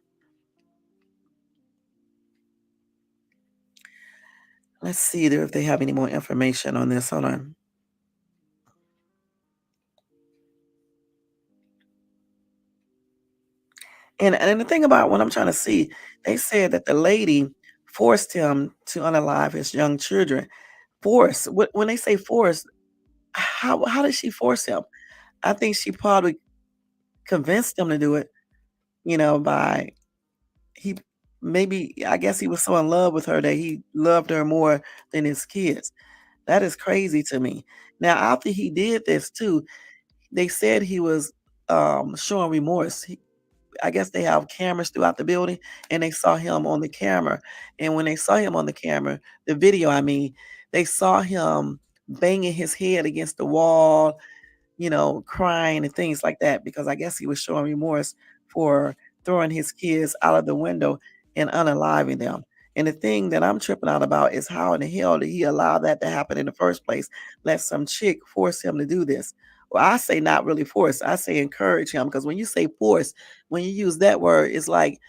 Let's see there if they have any more information on this. Hold on. And the thing about what I'm trying to see, they said that the lady forced him to unalive his young children. Force. When they say force, how did she force him? I think she probably convinced him to do it, by he maybe I guess he was so in love with her that he loved her more than his kids. That is crazy to me. Now, after he did this too, they said he was, showing remorse. I guess they have cameras throughout the building, and they saw him on the camera, and when they saw him on the camera, the video, I mean, they saw him banging his head against the wall, crying and things like that because I guess he was showing remorse for throwing his kids out of the window and unaliving them. And the thing that I'm tripping out about is how in the hell did he allow that to happen in the first place? Let some chick force him to do this. Well, I say not really force. I say encourage him because when you say force, when you use that word, it's like,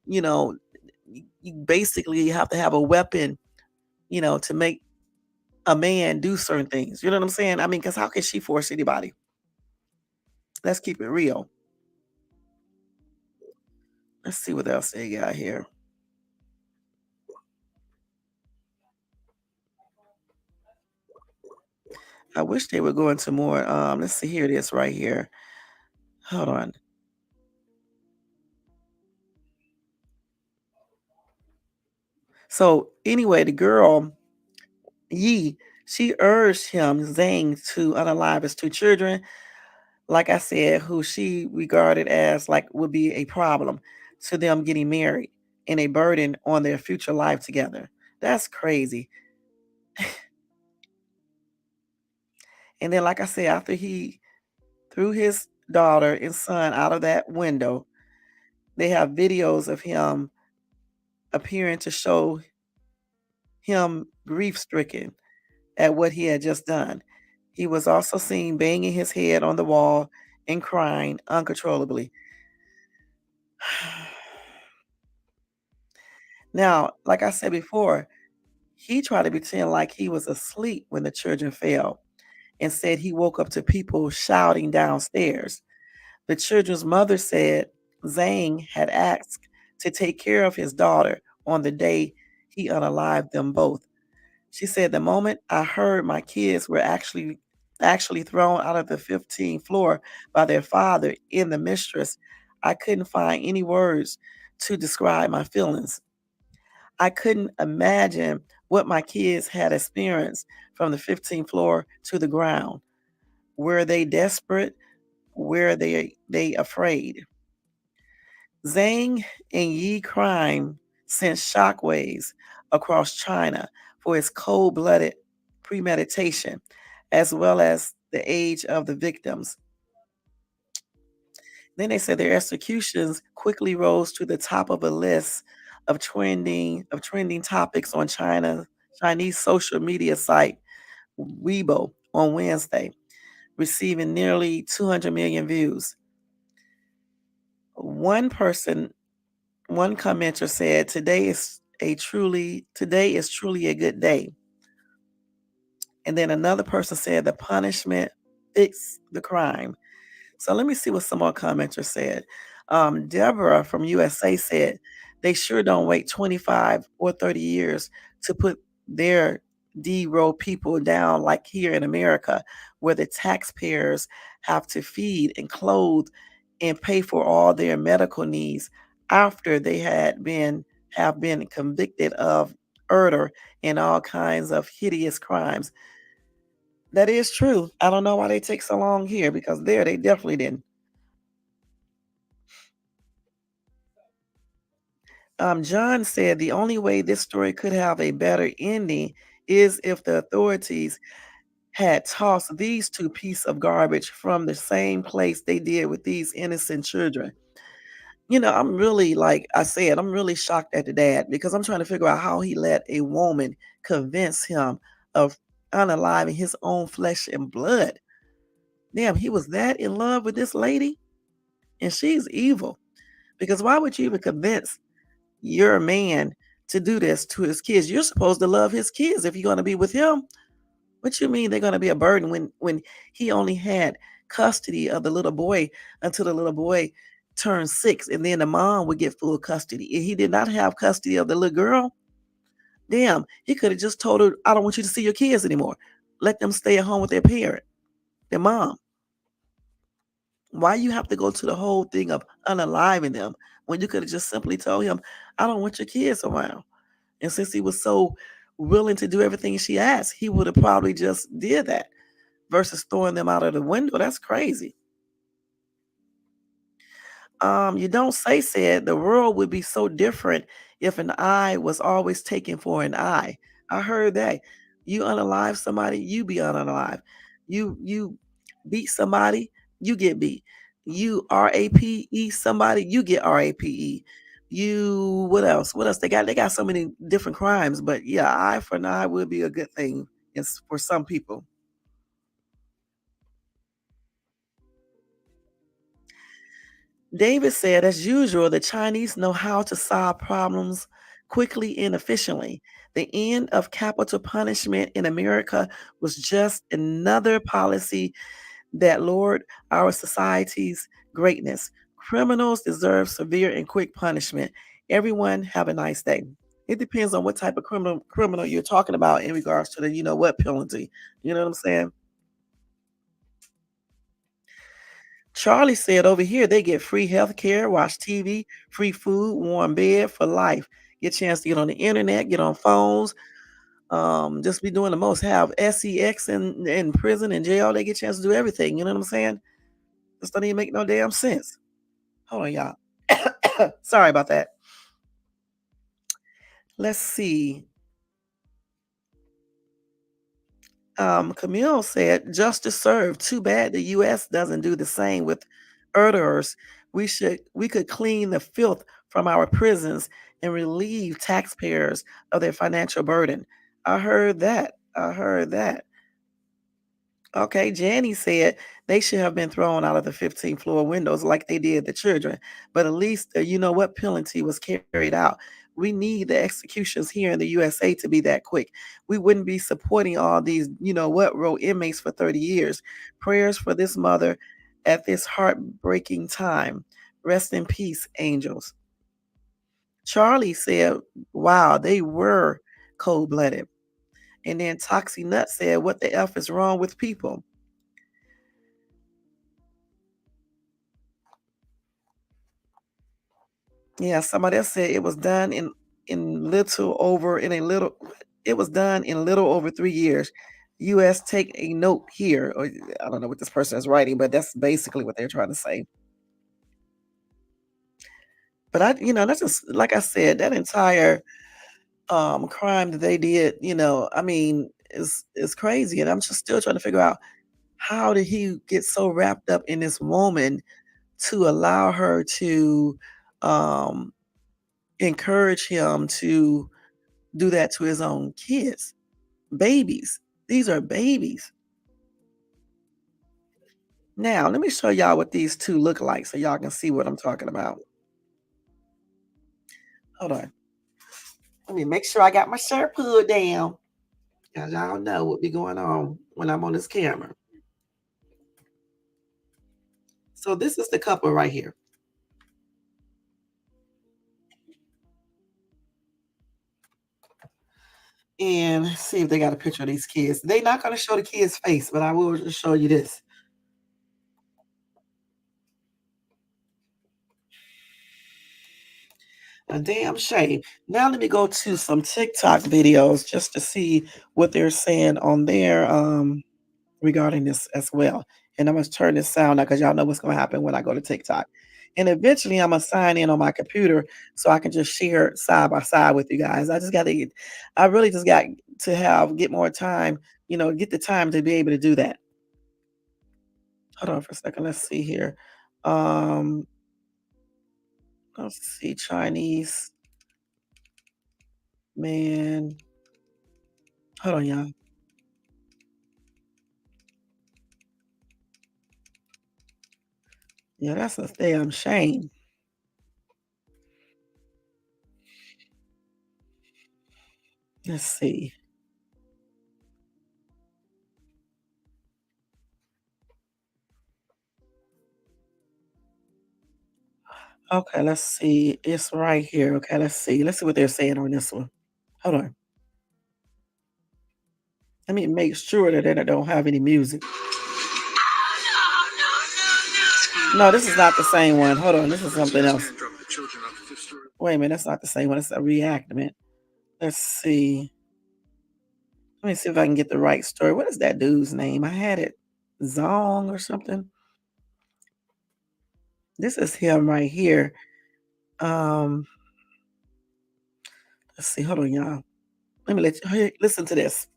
you know, you basically have to have a weapon, to make a man do certain things. You know what I'm saying? I mean, because how can she force anybody? Let's keep it real. Let's see what else they got here. I wish they would go into more. Let's see. Here it is right here. Hold on. So anyway, the girl Yi, she urged him Zhang to unalive his two children. Like I said, who she regarded as like would be a problem to them getting married and a burden on their future life together. That's crazy. And then, like I said, after he threw his daughter and son out of that window, they have videos of him appearing to show him grief stricken at what he had just done. He was also seen banging his head on the wall and crying uncontrollably. Now, like I said before, he tried to pretend like he was asleep when the children fell and said he woke up to people shouting downstairs. The children's mother said Zhang had asked to take care of his daughter on the day he unalived them both. She said, "The moment I heard my kids were actually actually thrown out of the 15th floor by their father in the Mistress. I couldn't find any words to describe my feelings. I couldn't imagine what my kids had experienced from the 15th floor to the ground. Were they desperate? Were they afraid? Zhang and Yi crime sent shockwaves across China for its cold-blooded premeditation, as well as the age of the victims. Then they said their executions quickly rose to the top of a list of trending topics on Chinese social media site Weibo on Wednesday, receiving nearly 200 million views. One person, one commenter said, Today is truly a good day." And then another person said, "The punishment fixed the crime." So let me see what some more commenters said. Deborah from USA said, "They sure don't wait 25 or 30 years to put their D-row people down like here in America, where the taxpayers have to feed and clothe and pay for all their medical needs after they have been convicted of murder and all kinds of hideous crimes." That is true. I don't know why they take so long here because there they definitely didn't. John said the only way this story could have a better ending is if the authorities had tossed these two pieces of garbage from the same place they did with these innocent children. I'm really, like I said, I'm really shocked at the dad because I'm trying to figure out how he let a woman convince him of unaliving his own flesh and blood. Damn, he was that in love with this lady, and she's evil. Because why would you even convince your man to do this to his kids? You're supposed to love his kids if you're gonna be with him. What you mean they're gonna be a burden when he only had custody of the little boy until the little boy turned 6, and then the mom would get full custody. And he did not have custody of the little girl. Damn, he could have just told her, "I don't want you to see your kids anymore. Let them stay at home with their parent, their mom." Why you have to go to the whole thing of unaliving them when you could have just simply told him, "I don't want your kids around." And since he was so willing to do everything she asked, he would have probably just did that versus throwing them out of the window. That's crazy. You don't say said the world would be so different if an eye was always taken for an eye. I heard that. You unalive somebody, you be unalive. You beat somebody, you get beat. You RAPE somebody, you get RAPE. You what else? What else? They got so many different crimes, but yeah, eye for an eye would be a good thing. It's for some people. David said, as usual, the Chinese know how to solve problems quickly and efficiently. The end of capital punishment in America was just another policy that lowered our society's greatness. Criminals deserve severe and quick punishment. Everyone have a nice day. It depends on what type of criminal you're talking about in regards to the what penalty. You know what I'm saying? Charlie said over here they get free healthcare, watch TV, free food, warm bed for life. Get a chance to get on the internet, get on phones, just be doing the most. Have sex in prison and jail. They get a chance to do everything. You know what I'm saying? This don't even make no damn sense. Hold on, y'all. Sorry about that. Let's see. Camille said, "Justice served. Too bad the U.S. doesn't do the same with murderers. We could clean the filth from our prisons and relieve taxpayers of their financial burden." I heard that. I heard that. Okay, Janny said they should have been thrown out of the 15th floor windows like they did the children. But at least penalty was carried out. We need the executions here in the USA to be that quick. We wouldn't be supporting all these, row inmates for 30 years. Prayers for this mother at this heartbreaking time. Rest in peace, angels. Charlie said, wow, they were cold blooded. And then Toxie Nut said, what the F is wrong with people? Yeah, somebody else said it was done in little over in a little it was done in a little over 3 years. US take a note here, or I don't know what this person is writing, but that's basically what they're trying to say. But that's just like I said, that entire crime that they did, I mean, is crazy. And I'm just still trying to figure out how did he get so wrapped up in this woman to allow her to um encourage him to do that to his own kids, babies. These are babies. Now, let me show y'all what these two look like so y'all can see what I'm talking about. Hold on. Let me make sure I got my shirt pulled down. Cause y'all know what be going on when I'm on this camera. So this is the couple right here. And see if they got a picture of these kids. They're not going to show the kid's face, but I will just show you this. A damn shame. Now let me go to some TikTok videos just to see what they're saying on there regarding this as well. And I'm gonna turn this sound out because y'all know what's gonna happen when I go to TikTok. And eventually I'm gonna sign in on my computer so I can just share it side by side with you guys. I really just got to get more time, get the time to be able to do that. Hold on for a second. Let's see here. Um, let's see, Chinese man. Hold on, y'all. Yeah, that's a damn shame. Let's see. Okay, let's see. It's right here. Okay, let's see. Let's see what they're saying on this one. Hold on. Let me make sure that they don't have any music. No, this is not the same one. Hold on. This is something else. Wait a minute. That's not the same one. It's a reenactment. Let's see. Let me see if I can get the right story. What is that dude's name? I had it. Zong or something. This is him right here. Um, let's see. Hold on, y'all. Let me listen to this.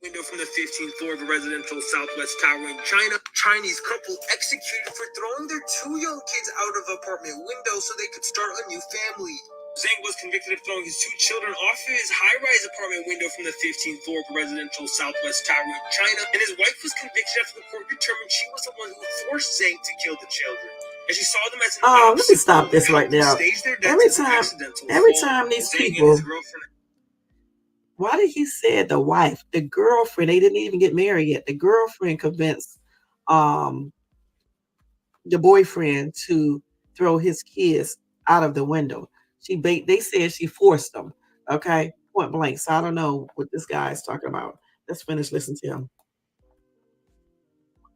Window from the 15th floor of a residential Southwest tower in China. Chinese couple executed for throwing their two young kids out of apartment window so they could start a new family. Zhang was convicted of throwing his two children off of his high-rise apartment window from the 15th floor of a residential Southwest tower in China, and his wife was convicted after the court determined she was the one who forced Zhang to kill the children. And she saw them as an let me stop this right now. Every time these people, why did he say the wife, the girlfriend? They didn't even get married yet. The girlfriend convinced um the boyfriend to throw his kids out of the window. They said she forced them. Okay, point blank. So I don't know what this guy is talking about. Let's finish listening to him.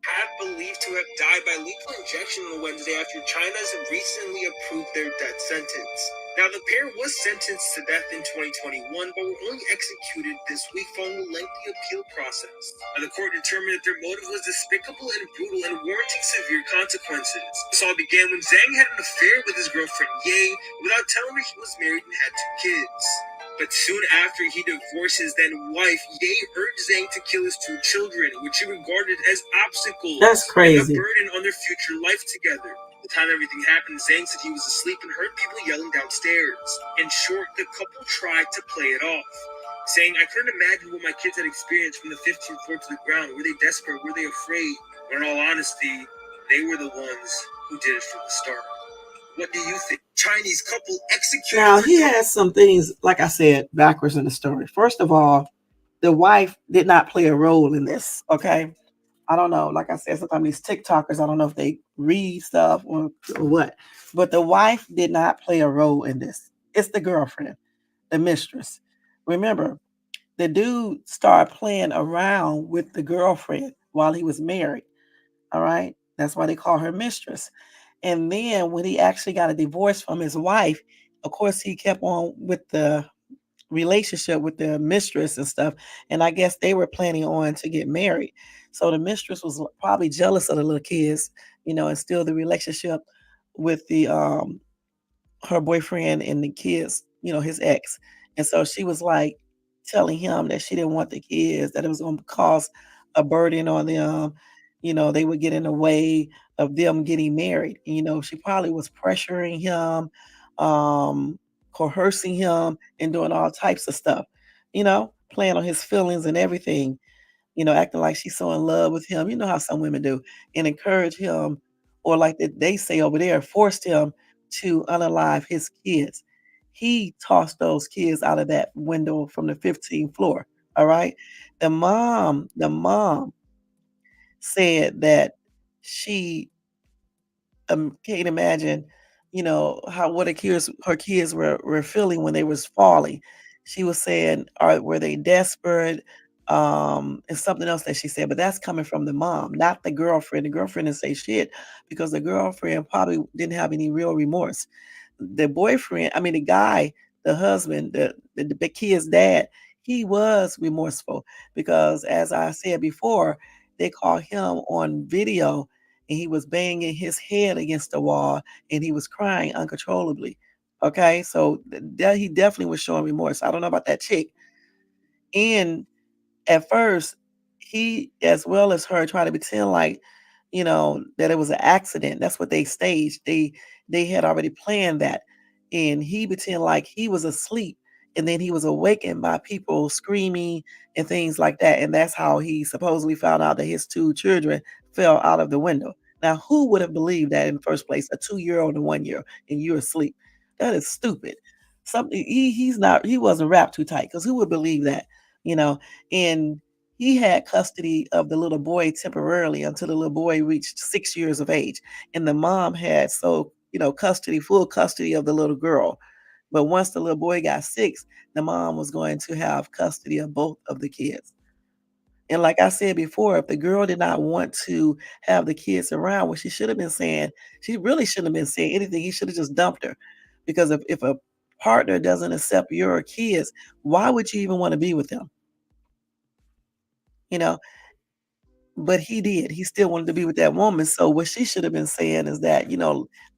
Have believed to have died by lethal injection on Wednesday after China's recently approved their death sentence. Now, the pair was sentenced to death in 2021, but were only executed this week following a lengthy appeal process. Now, the court determined that their motive was despicable and brutal and warranting severe consequences. This all began when Zhang had an affair with his girlfriend Ye without telling her he was married and had two kids. But soon after he divorced his then wife, Ye urged Zhang to kill his two children, which he regarded as obstacles. That's crazy. And a burden on their future life together. The time everything happened, Zhang said he was asleep and heard people yelling downstairs. In short, the couple tried to play it off, saying, "I couldn't imagine what my kids had experienced from the 15th floor to the ground. Were they desperate? Were they afraid?" But in all honesty, they were the ones who did it from the start. What do you think? Chinese couple executed. Now, he has some things, like I said, backwards in the story. First of all, the wife did not play a role in this, okay? I don't know. Like I said, sometimes these TikTokers, I don't know if they read stuff or what, but the wife did not play a role in this. It's the girlfriend, the mistress. Remember, the dude started playing around with the girlfriend while he was married. All right. That's why they call her mistress. And then when he actually got a divorce from his wife, of course, he kept on with the relationship with the mistress and stuff, and I guess they were planning on to get married. So the mistress was probably jealous of the little kids, and still the relationship with the her boyfriend and the kids, his ex. And so she was like telling him that she didn't want the kids, that it was going to cause a burden on them. They would get in the way of them getting married. She probably was pressuring him, um, coercing him, and doing all types of stuff, playing on his feelings and everything, acting like she's so in love with him. You know how some women do, and encourage him, or like they say over there, forced him to unalive his kids. He tossed those kids out of that window from the 15th floor. All right. The mom said that she can't imagine, how what her kids were feeling when they was falling. She was saying, were they desperate? And something else that she said, but that's coming from the mom, not the girlfriend. The girlfriend didn't say shit because the girlfriend probably didn't have any real remorse. The boyfriend, I mean, the guy, the husband, the kid's dad, he was remorseful because, as I said before, they caught him on video and he was banging his head against the wall and he was crying uncontrollably. Okay, so he definitely was showing remorse. I don't know about that chick. And at first, he, as well as her, tried to pretend like, that it was an accident. That's what they staged. They had already planned that. And he pretended like he was asleep, and then he was awakened by people screaming and things like that. And that's how he supposedly found out that his two children fell out of the window. Now, who would have believed that in the first place? A 2-year-old and 1 year, and you're asleep. That is stupid. Something he wasn't wrapped too tight because who would believe that? You know, and he had custody of the little boy temporarily until the little boy reached 6 years of age, and the mom had full custody of the little girl. But once the little boy got 6, the mom was going to have custody of both of the kids. And like I said before, if the girl did not want to have the kids around, what she should have been saying, she really shouldn't have been saying anything. He should have just dumped her. Because if a partner doesn't accept your kids, why would you even want to be with them? You know, but he did. He still wanted to be with that woman. So what she should have been saying is that,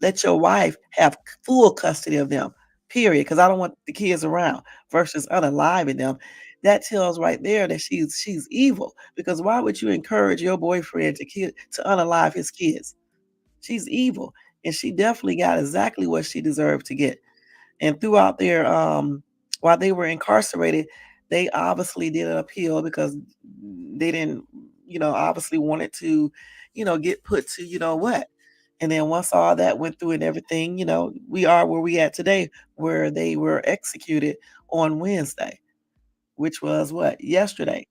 let your wife have full custody of them, period. Because I don't want the kids around versus unaliving them. That tells right there that she's evil. Because why would you encourage your boyfriend to unalive his kids? She's evil. And she definitely got exactly what she deserved to get. And throughout their while they were incarcerated, they obviously did an appeal because they didn't, obviously wanted to, get put to what. And then once all that went through and everything, we are where we at today, where they were executed on Wednesday, which was what? Yesterday.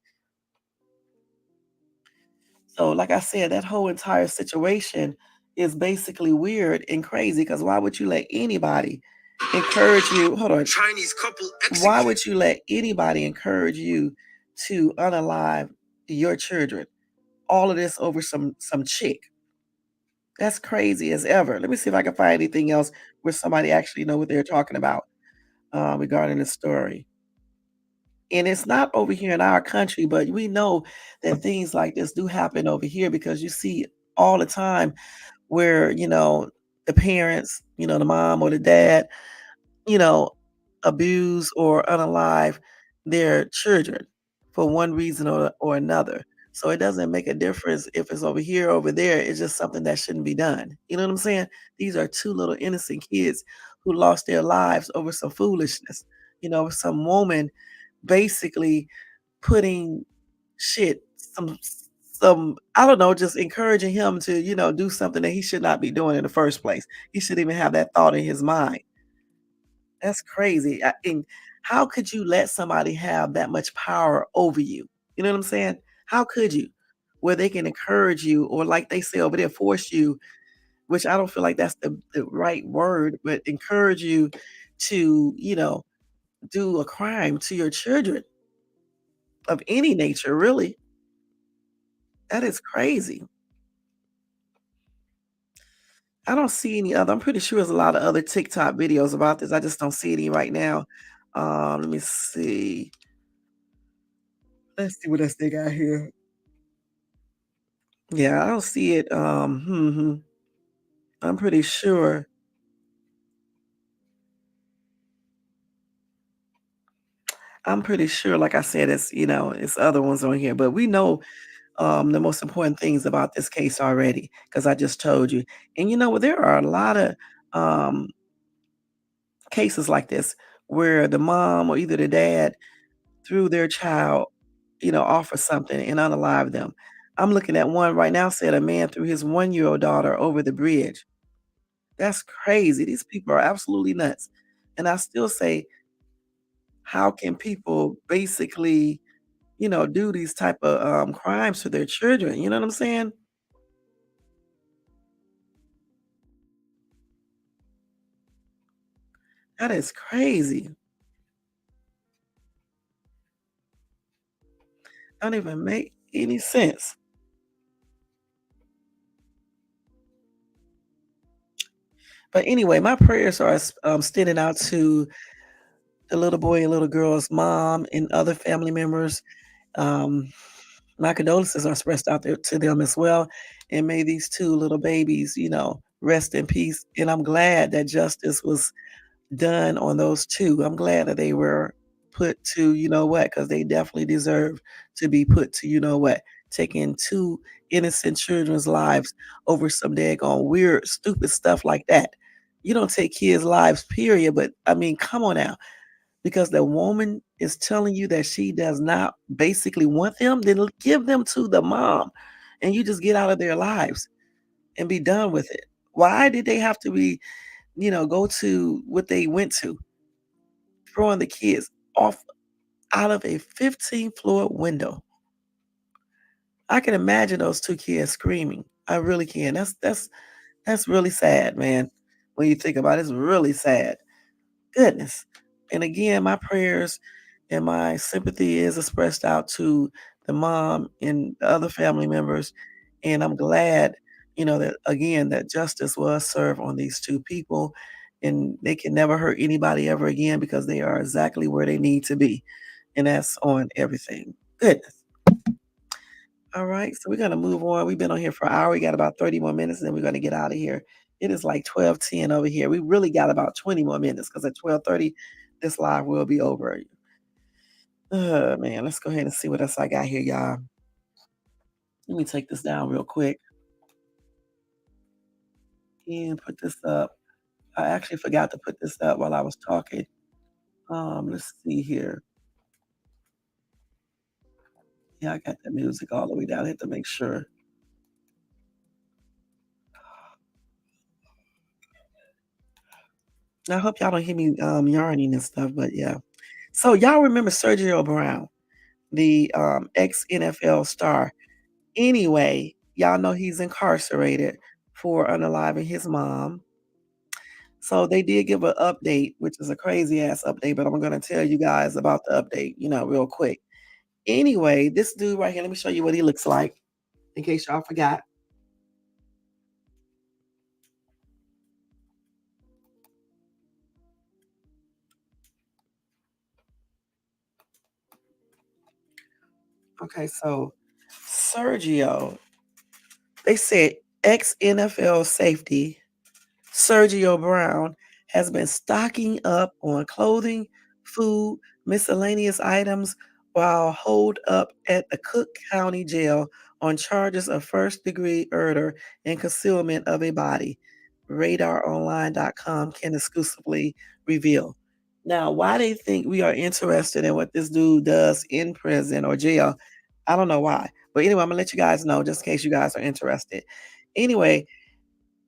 So, like I said, that whole entire situation is basically weird and crazy because why would you let anybody encourage you? Hold on. Chinese couple Why would you let anybody encourage you to unalive your children? All of this over some chick. That's crazy as ever. Let me see if I can find anything else where somebody actually know what they're talking about regarding the story. And it's not over here in our country, but we know that things like this do happen over here because you see all the time where, the parents, the mom or the dad, you know, abuse or unalive their children for one reason or another. So it doesn't make a difference if it's over here or over there. It's just something that shouldn't be done. You know what I'm saying? These are two little innocent kids who lost their lives over some foolishness. Some woman basically putting shit, some I don't know, just encouraging him to, do something that he should not be doing in the first place. He shouldn't even have that thought in his mind. That's crazy. And how could you let somebody have that much power over you? You know what I'm saying? How could you? Where they can encourage you or like they say over there, force you, which I don't feel like that's the right word, but encourage you to, do a crime to your children of any nature, really. That is crazy. I don't see any other I'm pretty sure there's a lot of other TikTok videos about this, I just don't see any right now. Let me see. Let's see what else they got here. Yeah, I don't see it, I'm pretty sure like I said, it's other ones on here, but we know, the most important things about this case already, because I just told you. And you know what? There are a lot of, um, cases like this where the mom or either the dad threw their child, off of something and unalived them. I'm looking at one right now, said a man threw his one-year-old daughter over the bridge. That's crazy. These people are absolutely nuts. And I still say, how can people basically, do these type of crimes to their children? You know what I'm saying? That is crazy. Don't even make any sense. But anyway, my prayers are extending out to the little boy and little girl's mom and other family members. Um, my condolences are expressed out there to them as well. And may these two little babies, rest in peace. And I'm glad that justice was done on those 2. I'm glad that they were put to you know what, because they definitely deserve to be put to you know what. Taking 2 innocent children's lives over some daggone weird, stupid stuff like that. You don't take kids' lives, period, but, I mean, come on now. Because the woman is telling you that she does not basically want them, then give them to the mom, and you just get out of their lives and be done with it. Why did they have to be go to what they went to, throwing the kids off out of a 15-floor window. I can imagine those 2 kids screaming. I really can. That's really sad, man. When you think about it, it's really sad. Goodness. And again, my prayers and my sympathy is expressed out to the mom and the other family members. And I'm glad, that again, that justice was served on these 2 people and they can never hurt anybody ever again because they are exactly where they need to be. And that's on everything. Goodness. All right. So we're gonna move on. We've been on here for an hour. We got about 30 more minutes, and then we're gonna get out of here. It is like 12:10 over here. We really got about 20 more minutes because at 12:30, this live will be over. Man, let's go ahead and see what else I got here, y'all. Let me take this down real quick and put this up. I actually forgot to put this up while I was talking. Let's see here. Yeah, I got the music all the way down. I had to make sure. I hope y'all don't hear me yarning and stuff, but yeah. So y'all remember Sergio Brown, the ex NFL star. Anyway, y'all know he's incarcerated for unaliving his mom. So they did give an update, which is a crazy ass update, but I'm gonna tell you guys about the update, real quick. Anyway, this dude right here, let me show you what he looks like in case y'all forgot. Okay, so Sergio, they said ex NFL safety Sergio Brown has been stocking up on clothing, food, miscellaneous items while holed up at the Cook County Jail on charges of first-degree murder and concealment of a body. RadarOnline.com can exclusively reveal. Now, why they think we are interested in what this dude does in prison or jail, I don't know why. But anyway, I'm gonna let you guys know just in case you guys are interested. Anyway,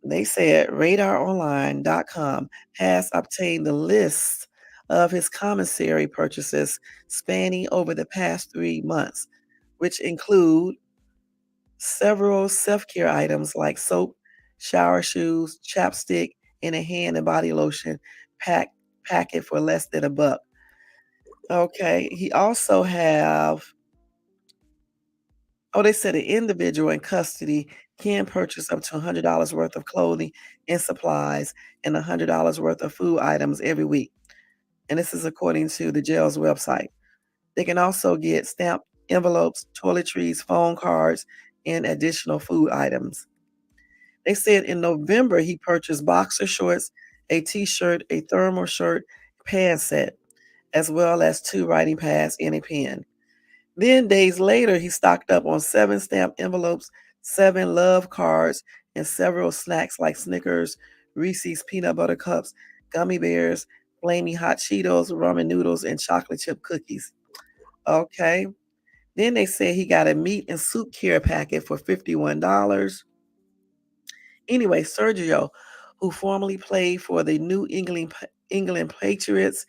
they said RadarOnline.com has obtained the list of his commissary purchases spanning over the past 3 months, which include several self-care items like soap, shower shoes, chapstick, and a hand and body lotion pack packet for less than a buck. Okay. He also have Oh, they said an individual in custody can purchase up to $100 worth of clothing and supplies and $100 worth of food items every week. And this is according to the jail's website. They can also get stamped envelopes, toiletries, phone cards, and additional food items. They said in November he purchased boxer shorts, a t-shirt, a thermal shirt, pants set, as well as 2 writing pads and a pen. Then days later, he stocked up on 7 stamped envelopes, 7 love cards, and several snacks like Snickers, Reese's peanut butter cups, gummy bears, flaming hot Cheetos, ramen noodles, and chocolate chip cookies. Okay. Then they said he got a meat and soup care packet for $51. Anyway, Sergio, who formerly played for the New England Patriots,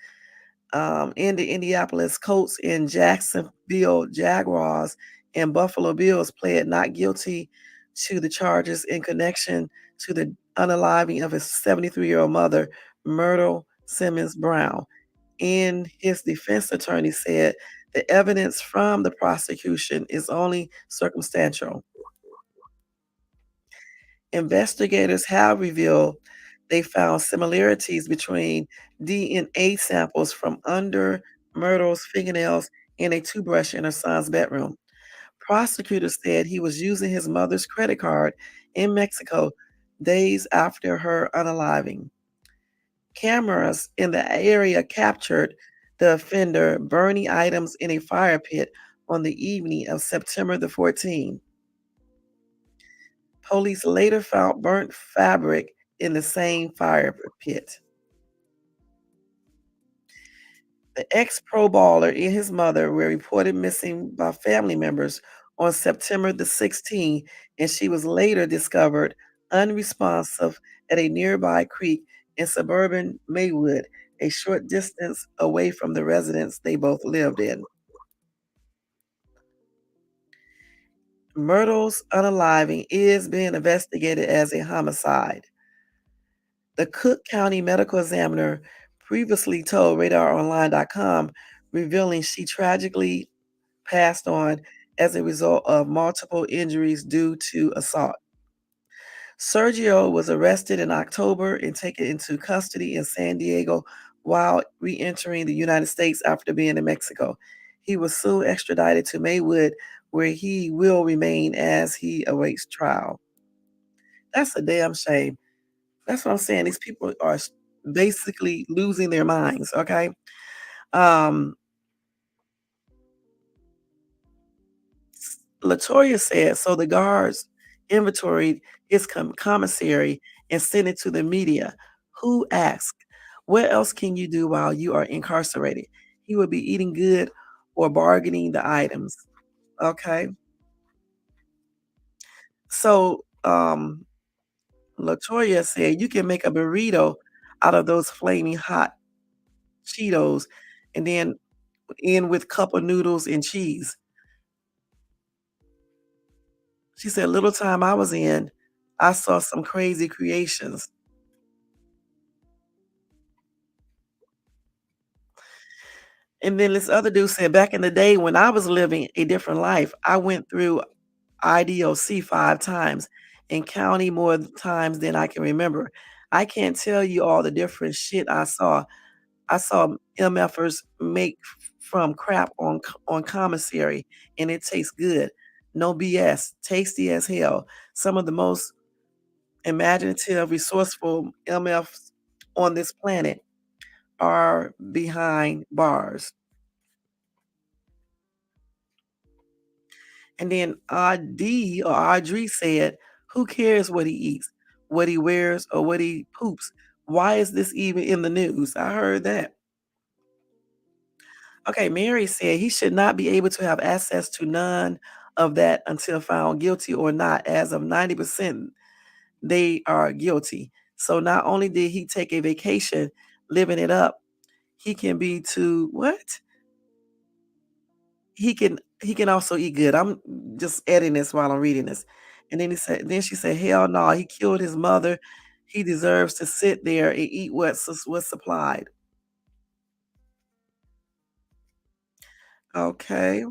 and the Indianapolis Colts and Jacksonville Jaguars and Buffalo Bills pled not guilty to the charges in connection to the unaliving of his 73-year-old mother, Myrtle Simmons Brown. And his defense attorney said the evidence from the prosecution is only circumstantial. Investigators have revealed they found similarities between DNA samples from under Myrtle's fingernails and a toothbrush in her son's bedroom. Prosecutors said he was using his mother's credit card in Mexico days after her unaliving. Cameras in the area captured the offender burning items in a fire pit on the evening of September the 14th. Police later found burnt fabric in the same fire pit. The ex-pro baller and his mother were reported missing by family members on September the 16th, and she was later discovered unresponsive at a nearby creek in suburban Maywood, a short distance away from the residence they both lived in. Myrtle's unaliving is being investigated as a homicide. The Cook County medical examiner previously told RadarOnline.com, revealing she tragically passed on as a result of multiple injuries due to assault. Sergio was arrested in October and taken into custody in San Diego while re entering the United States after being in Mexico. He was soon extradited to Maywood, where he will remain as he awaits trial. That's a damn shame. That's what I'm saying. These people are basically losing their minds, okay? Um, Latoya said, so the guards inventoried his commissary and sent it to the media. Who asked? What else can you do while you are incarcerated? He would be eating good or bargaining the items. Okay. So Latoya said you can make a burrito out of those flaming hot Cheetos and then in with cup of noodles and cheese. She said, "Little time I was in, I saw some crazy creations." And then this other dude said, "Back in the day when I was living a different life, I went through IDOC 5 times and counting more times than I can remember. I can't tell you all the different shit I saw. I saw MFers make from crap on commissary, and it tastes good. No BS, tasty as hell. Some of the most imaginative, resourceful MFs on this planet are behind bars." And then Audrey said, "Who cares what he eats, what he wears, or what he poops? Why is this even in the news?" I heard that. Okay, Mary said he should not be able to have access to none of that until found guilty or not. As of 90%, they are guilty. So not only did he take a vacation living it up, he can be to what? He can also eat good. I'm just adding this while I'm reading this. And then she said, "Hell no, he killed his mother. He deserves to sit there and eat what's supplied." Okay.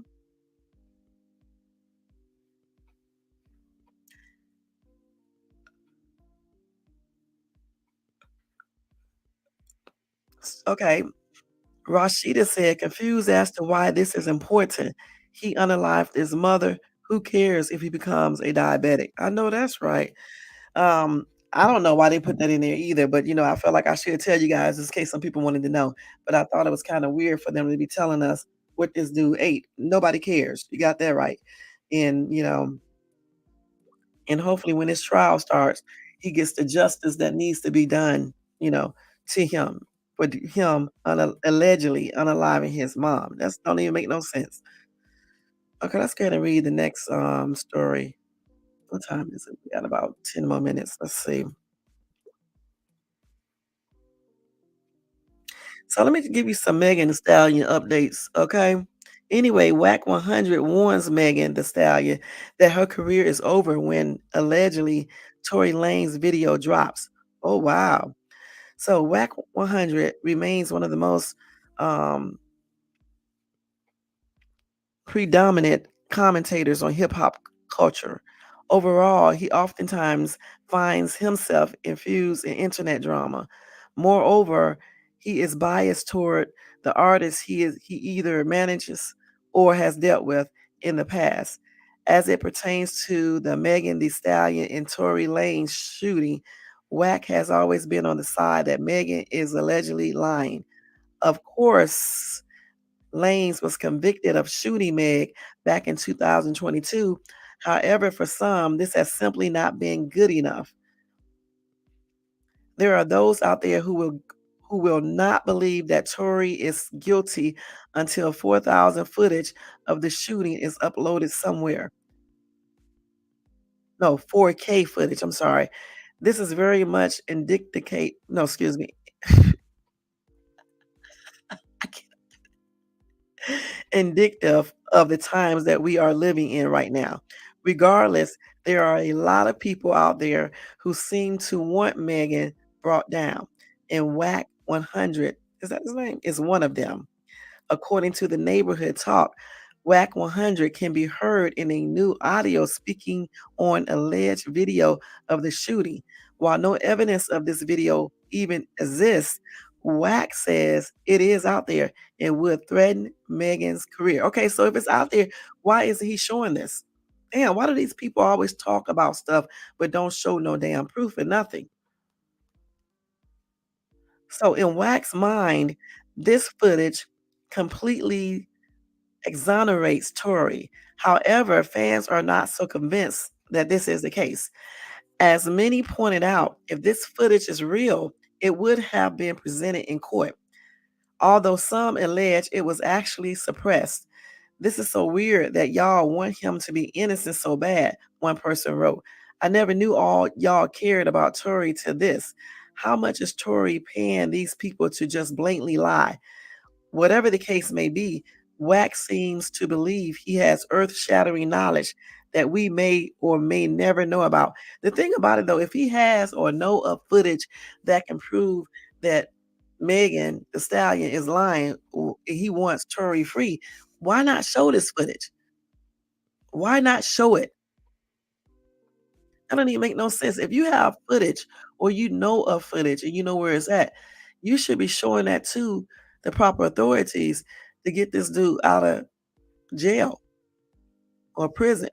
Okay. Rashida said, confused as to why this is important. He unalived his mother. Who cares if he becomes a diabetic? I know that's right. I don't know why they put that in there either, but I felt like I should tell you guys just in case some people wanted to know. But I thought it was kind of weird for them to be telling us what this dude ate. Nobody cares. You got that right. And and hopefully when his trial starts, he gets the justice that needs to be done, to him for him allegedly unaliving his mom. That's don't even make no sense. Okay, let's go ahead and read the next story. What time is it? We got about 10 more minutes. Let's see. So let me give you some Megan Thee Stallion updates, okay? Anyway, Whack 100 warns Megan Thee Stallion that her career is over when allegedly Tory Lane's video drops. Oh wow. So Whack 100 remains one of the most um predominant commentators on hip hop culture. Overall, he oftentimes finds himself infused in internet drama. Moreover, he is biased toward the artists he either manages or has dealt with in the past. As it pertains to the Megan Thee Stallion and Tory Lane shooting, Wack has always been on the side that Megan is allegedly lying. Of course, Lanes was convicted of shooting Meg back in 2022. However, for some, this has simply not been good enough. There are those out there who will not believe that Tory is guilty until 4,000 footage of the shooting is uploaded somewhere. No, 4K footage. I'm sorry. This is very much indicate. No, excuse me. Indicative of the times that we are living in right now. Regardless, there are a lot of people out there who seem to want Megan brought down. And Whack 100, is that his name? Is one of them. According to the neighborhood talk, Whack 100 can be heard in a new audio speaking on alleged video of the shooting. While no evidence of this video even exists, Whack says it is out there and would threaten Megan's career. Okay, so if it's out there, why isn't he showing this? Damn, why do these people always talk about stuff but don't show no damn proof or nothing? So in Whack's mind, this footage completely exonerates Tory. However, fans are not so convinced that this is the case. As many pointed out, if this footage is real, it would have been presented in court, although some allege it was actually suppressed. This is so weird that y'all want him to be innocent so bad, one person wrote. I never knew all y'all cared about Tory to this. How much is Tory paying these people to just blatantly lie? Whatever the case may be, Wax seems to believe he has earth shattering knowledge that we may or may never know about. The thing about it, though, if he has or know of footage that can prove that Megan the Stallion is lying, or he wants Tory free, why not show this footage? Why not show it? That don't even make no sense. If you have footage or you know of footage and you know where it's at, you should be showing that to the proper authorities to get this dude out of jail or prison.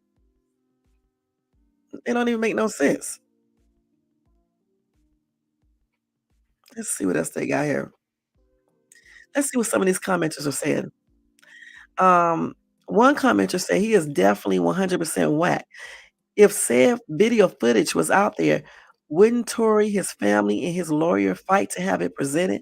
It don't even make no sense. Let's see what else they got here. Let's see what some of these commenters are saying. Um, one commenter said he is definitely 100% whack. If said video footage was out there, wouldn't Tory, his family, and his lawyer fight to have it presented?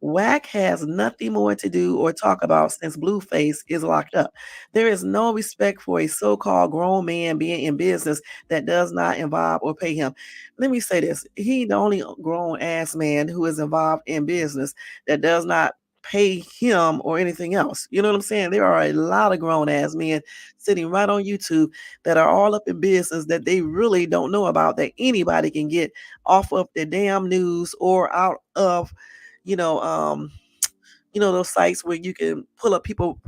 Wack has nothing more to do or talk about since Blueface is locked up. There is no respect for a so called grown man being in business that does not involve or pay him. Let me say this, he the only grown ass man who is involved in business that does not pay him or anything else. You know what I'm saying? There are a lot of grown ass men sitting right on YouTube that are all up in business that they really don't know about that anybody can get off of the damn news or out of, you know, um, those sites where you can pull up people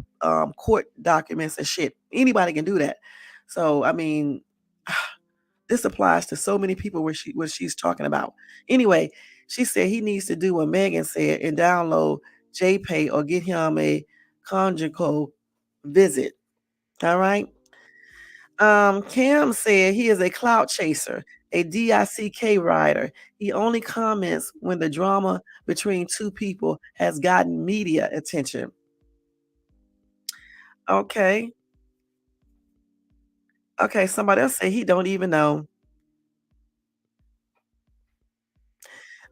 court documents and shit. Anybody can do that. So I mean, this applies to so many people where she's talking about. Anyway, She said he needs to do what Megan said and download JPay or get him a conjugal visit. All right. Cam said he is a clout chaser, a DICK rider. He only comments when the drama between two people has gotten media attention. Okay. Okay. Somebody else said he don't even know.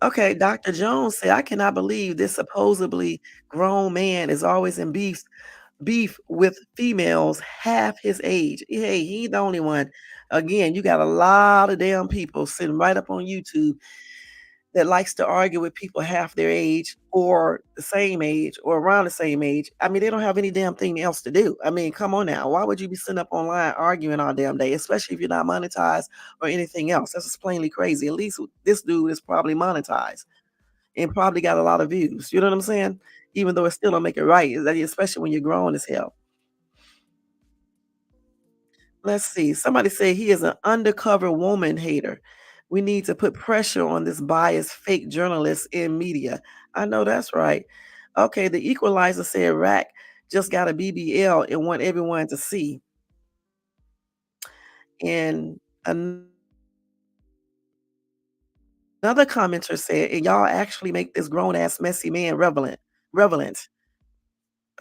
Okay. Dr. Jones said, I cannot believe this supposedly grown man is always in beef with females half his age. Hey, he ain't the only one. Again, you got a lot of damn people sitting right up on YouTube that likes to argue with people half their age or the same age or around the same age. I mean, they don't have any damn thing else to do. I mean, come on now. Why would you be sitting up online arguing all damn day, especially if you're not monetized or anything else? That's just plainly crazy. At least this dude is probably monetized and probably got a lot of views. You know what I'm saying? Even though it still don't make it right, especially when you're grown as hell. Let's see. Somebody said he is an undercover woman hater. We need to put pressure on this biased fake journalist in media. I know that's right. Okay, the equalizer said Rack just got a BBL and want everyone to see. And another commenter said, and y'all actually make this grown ass messy man relevant.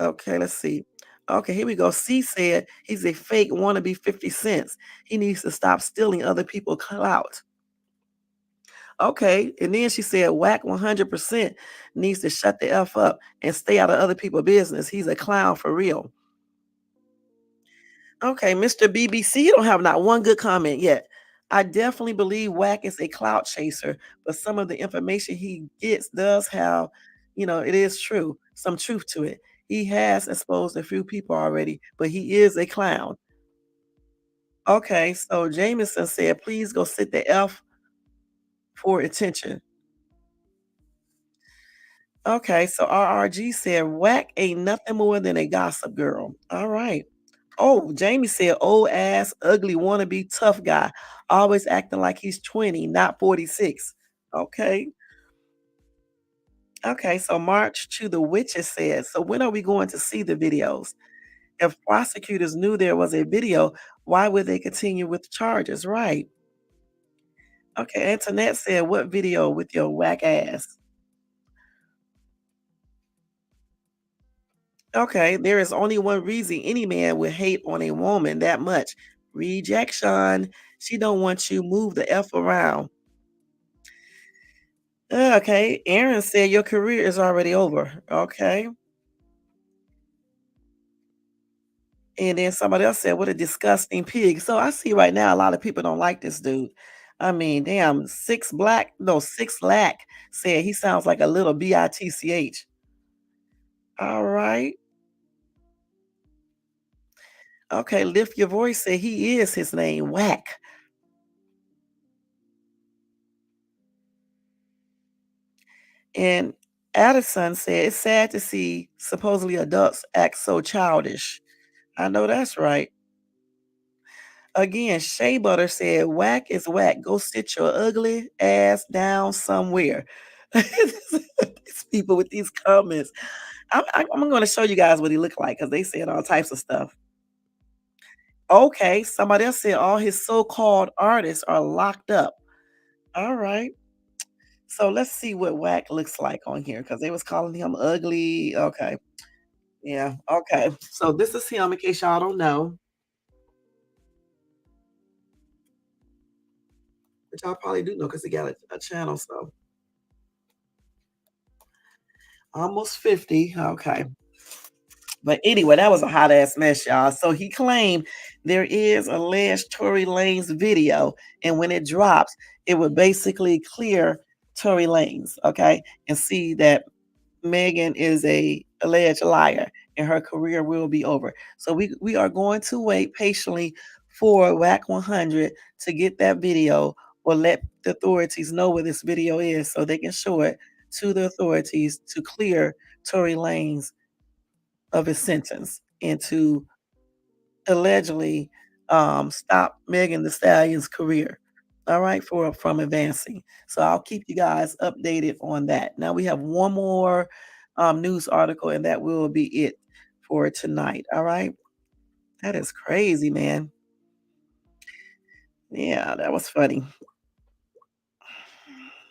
Okay, let's see. Okay, here we go. C said he's a fake wannabe 50 cents. He needs to stop stealing other people's clout. Okay. And then she said, Whack 100% needs to shut the F up and stay out of other people's business. He's a clown for real. Okay, Mr. BBC, you don't have not one good comment yet. I definitely believe Whack is a clout chaser, but some of the information he gets does have, it is true, some truth to it. He has exposed a few people already, but he is a clown. Okay, so Jameson said, please go sit the F for attention. Okay, so RRG said, Whack ain't nothing more than a gossip girl. All right. Oh, Jamie said, old ass, ugly, wannabe, tough guy, always acting like he's 20, not 46. Okay. Okay, so March to the Witches said, so when are we going to see the videos? If prosecutors knew there was a video, why would they continue with charges? Right. Okay, Antoinette said, what video with your whack ass? Okay, there is only one reason any man would hate on a woman that much. Rejection. She don't want you move the F around. Okay, Aaron said your career is already over. Okay. And then somebody else said, what a disgusting pig. So I see right now a lot of people don't like this dude. I mean, damn, six lack said he sounds like a little bitch. All right. Okay, lift your voice said he is his name, whack. And Addison said, "It's sad to see supposedly adults act so childish." I know that's right. Again, Shea Butter said, "Whack is whack. Go sit your ugly ass down somewhere." These people with these comments. I'm going to show you guys what he looked like because they said all types of stuff. Okay, somebody else said all his so-called artists are locked up. All right. So let's see what Whack looks like on here because they was calling him ugly. Okay. Yeah, okay. So this is him in case y'all don't know, but y'all probably do know because he got a channel, so almost 50. Okay. But anyway, that was a hot ass mess, y'all. So he claimed there is alleged Tory Lane's video, and when it drops, it would basically clear Tory Lane's, okay, and see that Megan is a alleged liar and her career will be over. So we are going to wait patiently for WAC 100 to get that video or let the authorities know where this video is so they can show it to the authorities to clear Tory Lanez of his sentence and to allegedly stop Megan the Stallion's career. all right, for from advancing. So I'll keep you guys updated on that. Now we have one more news article, and that will be it for tonight. All right. That is crazy, man. Yeah, that was funny.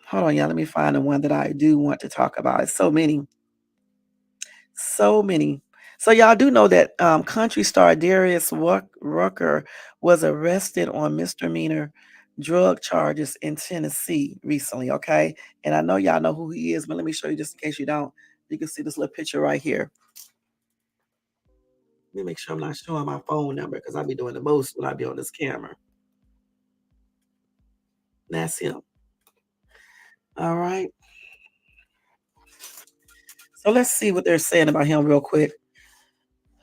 Hold on, y'all. Let me find the one that I do want to talk about. It's so many, so many. So y'all do know that country star Darius Rucker was arrested on misdemeanor drug charges in Tennessee recently. Okay, and I know y'all know who he is, but let me show you just in case you don't. You can see this little picture right here. Let me make sure I'm not showing my phone number because I'll be doing the most when I be on this camera. That's him. All right. So let's see what they're saying about him real quick.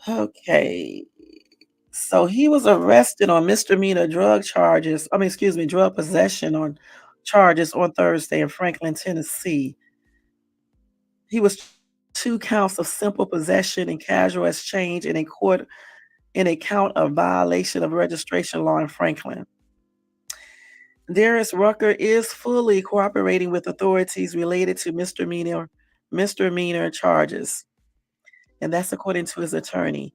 Okay. So he was arrested on misdemeanor drug charges. I mean, excuse me, drug possession on charges on Thursday in Franklin, Tennessee. He was two counts of simple possession and casual exchange in a court in a count of violation of registration law in Franklin. Darius Rucker is fully cooperating with authorities related to misdemeanor charges, and that's according to his attorney,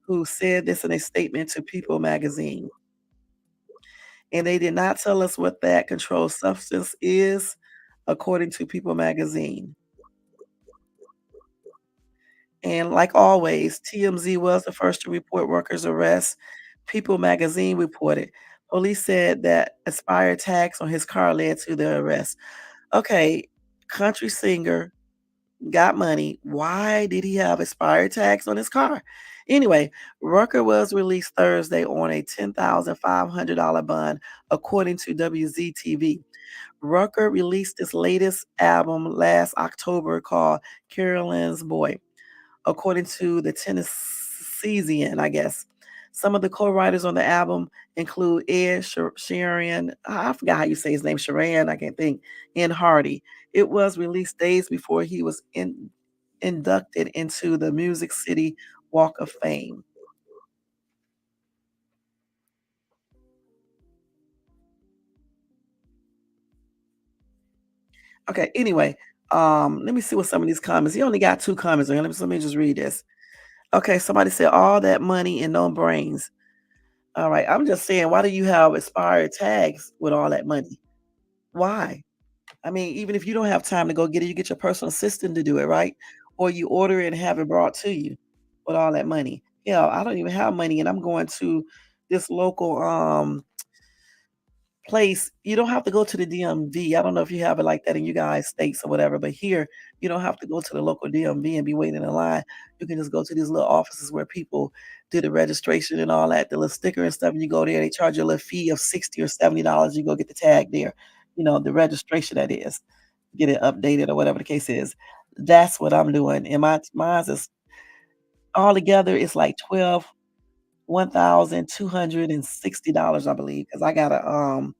who said this in a statement to People magazine. And they did not tell us what that controlled substance is, according to People magazine. And like always, TMZ was the first to report Rucker's arrest. People magazine reported. Police said that expired tags on his car led to the arrest. Okay, country singer got money. Why did he have expired tags on his car? Anyway, Rucker was released Thursday on a $10,500 bond, according to WZTV. Rucker released his latest album last October called Carolyn's Boy, according to the Tennessean, I guess. Some of the co-writers on the album include Ed Sheeran, I forgot how you say his name, Sheeran, I can't think, and Hardy. It was released days before he was inducted into the Music City Walk of Fame. Okay, anyway, let me see what some of these comments. He only got 2 comments. Let me just read this. Okay, somebody said all that money and no brains. All right, I'm just saying, why do you have expired tags with all that money? Why? I mean, even if you don't have time to go get it, you get your personal assistant to do it, right? Or you order it and have it brought to you with all that money. Yeah, I don't even have money and I'm going to this local place. You don't have to go to the DMV. I don't know if you have it like that in you guys states or whatever, but here you don't have to go to the local DMV and be waiting in line. You can just go to these little offices where people do the registration and all that, the little sticker and stuff. And you go there, they charge you a little fee of $60 or $70. You go get the tag there, the registration that is, get it updated or whatever the case is. That's what I'm doing. And mine's is all together, it's like 1,260, I believe, because I gotta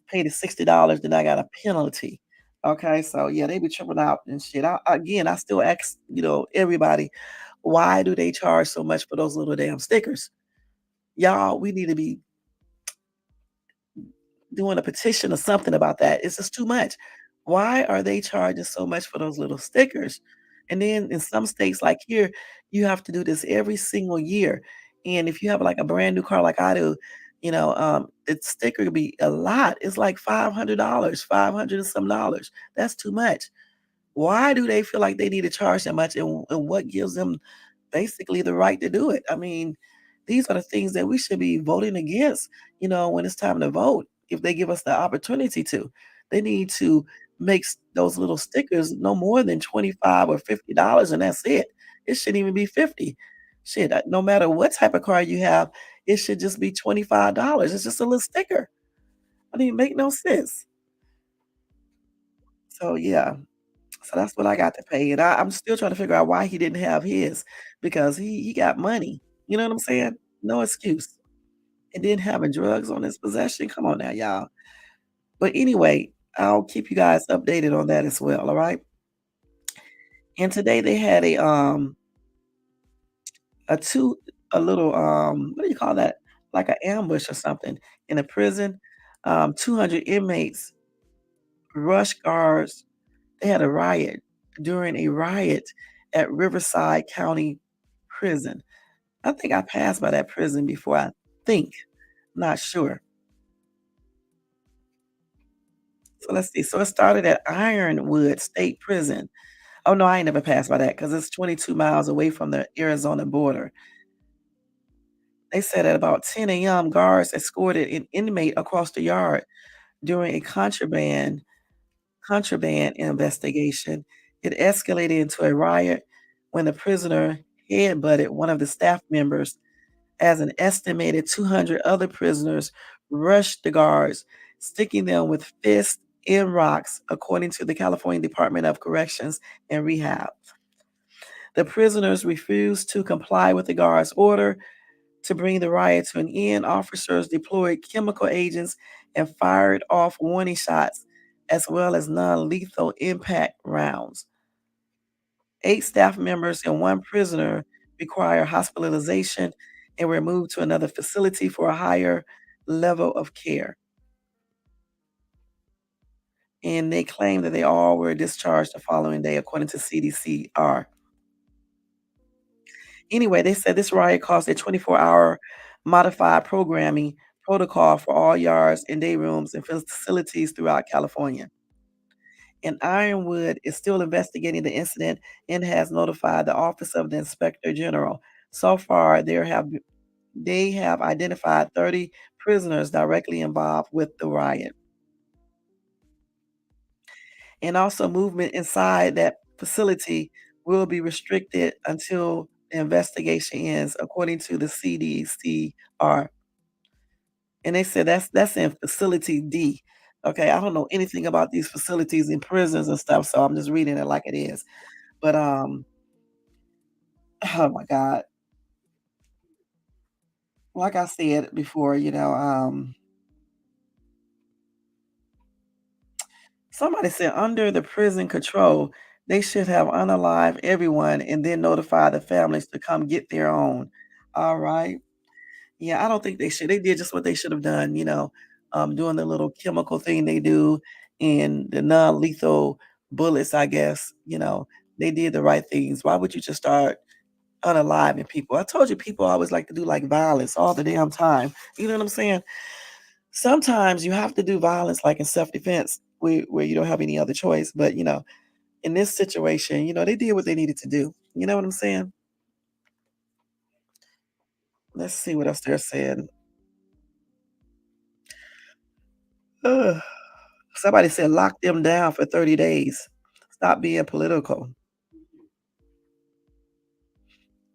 pay the $60, then I got a penalty. Okay, so yeah, they be tripping out and shit. I still ask, everybody, why do they charge so much for those little damn stickers? Y'all, we need to be doing a petition or something about that. It's just too much. Why are they charging so much for those little stickers? And then in some states, like here, you have to do this every single year. And if you have like a brand new car like I do, the sticker could be a lot. It's like $500, 500 and some dollars. That's too much. Why do they feel like they need to charge that much? And what gives them basically the right to do it? I mean, these are the things that we should be voting against, when it's time to vote, if they give us the opportunity to. They need to make those little stickers no more than 25 or $50, and that's it. It shouldn't even be 50. Shit, no matter what type of car you have, it should just be $25. It's just a little sticker. I mean, make no sense. So yeah. So that's what I got to pay, and I'm still trying to figure out why he didn't have his because he got money. You know what I'm saying? No excuse. And then having drugs on his possession. Come on now, y'all. But anyway, I'll keep you guys updated on that as well. All right. And today they had a two a little what do you call that? Like an ambush or something in a prison. 200 inmates rushed guards. They had a riot during a riot at Riverside County Prison. I think I passed by that prison before, I think, not sure. So let's see. So it started at Ironwood State Prison. Oh, no, I ain't never passed by that because it's 22 miles away from the Arizona border. They said at about 10 a.m., guards escorted an inmate across the yard during a contraband investigation. It escalated into a riot when the prisoner headbutted one of the staff members as an estimated 200 other prisoners rushed the guards, sticking them with fists and rocks, according to the California Department of Corrections and Rehab. The prisoners refused to comply with the guards' order to bring the riot to an end. Officers deployed chemical agents and fired off warning shots, as well as non lethal impact rounds. 8 staff members and 1 prisoner require hospitalization and were moved to another facility for a higher level of care. And they claim that they all were discharged the following day, according to CDCR. Anyway, they said this riot caused a 24-hour modified programming protocol for all yards and day rooms and facilities throughout California. And Ironwood is still investigating the incident and has notified the Office of the Inspector General. So far, they have identified 30 prisoners directly involved with the riot. And also movement inside that facility will be restricted until the investigation ends, according to the CDCR. And they said that's in facility D. Okay, I don't know anything about these facilities in prisons and stuff, so I'm just reading it like it is. But oh my God. Like I said before, somebody said under the prison control, they should have unalive everyone and then notify the families to come get their own. All right. Yeah, I don't think they should. They did just what they should have done, doing the little chemical thing they do and the non-lethal bullets, I guess, they did the right things. Why would you just start unaliving people? I told you people always like to do like violence all the damn time. You know what I'm saying? Sometimes you have to do violence like in self-defense where you don't have any other choice. But, in this situation, they did what they needed to do. You know what I'm saying? Let's see what else they're saying. Ugh. Somebody said lock them down for 30 days. Stop being political.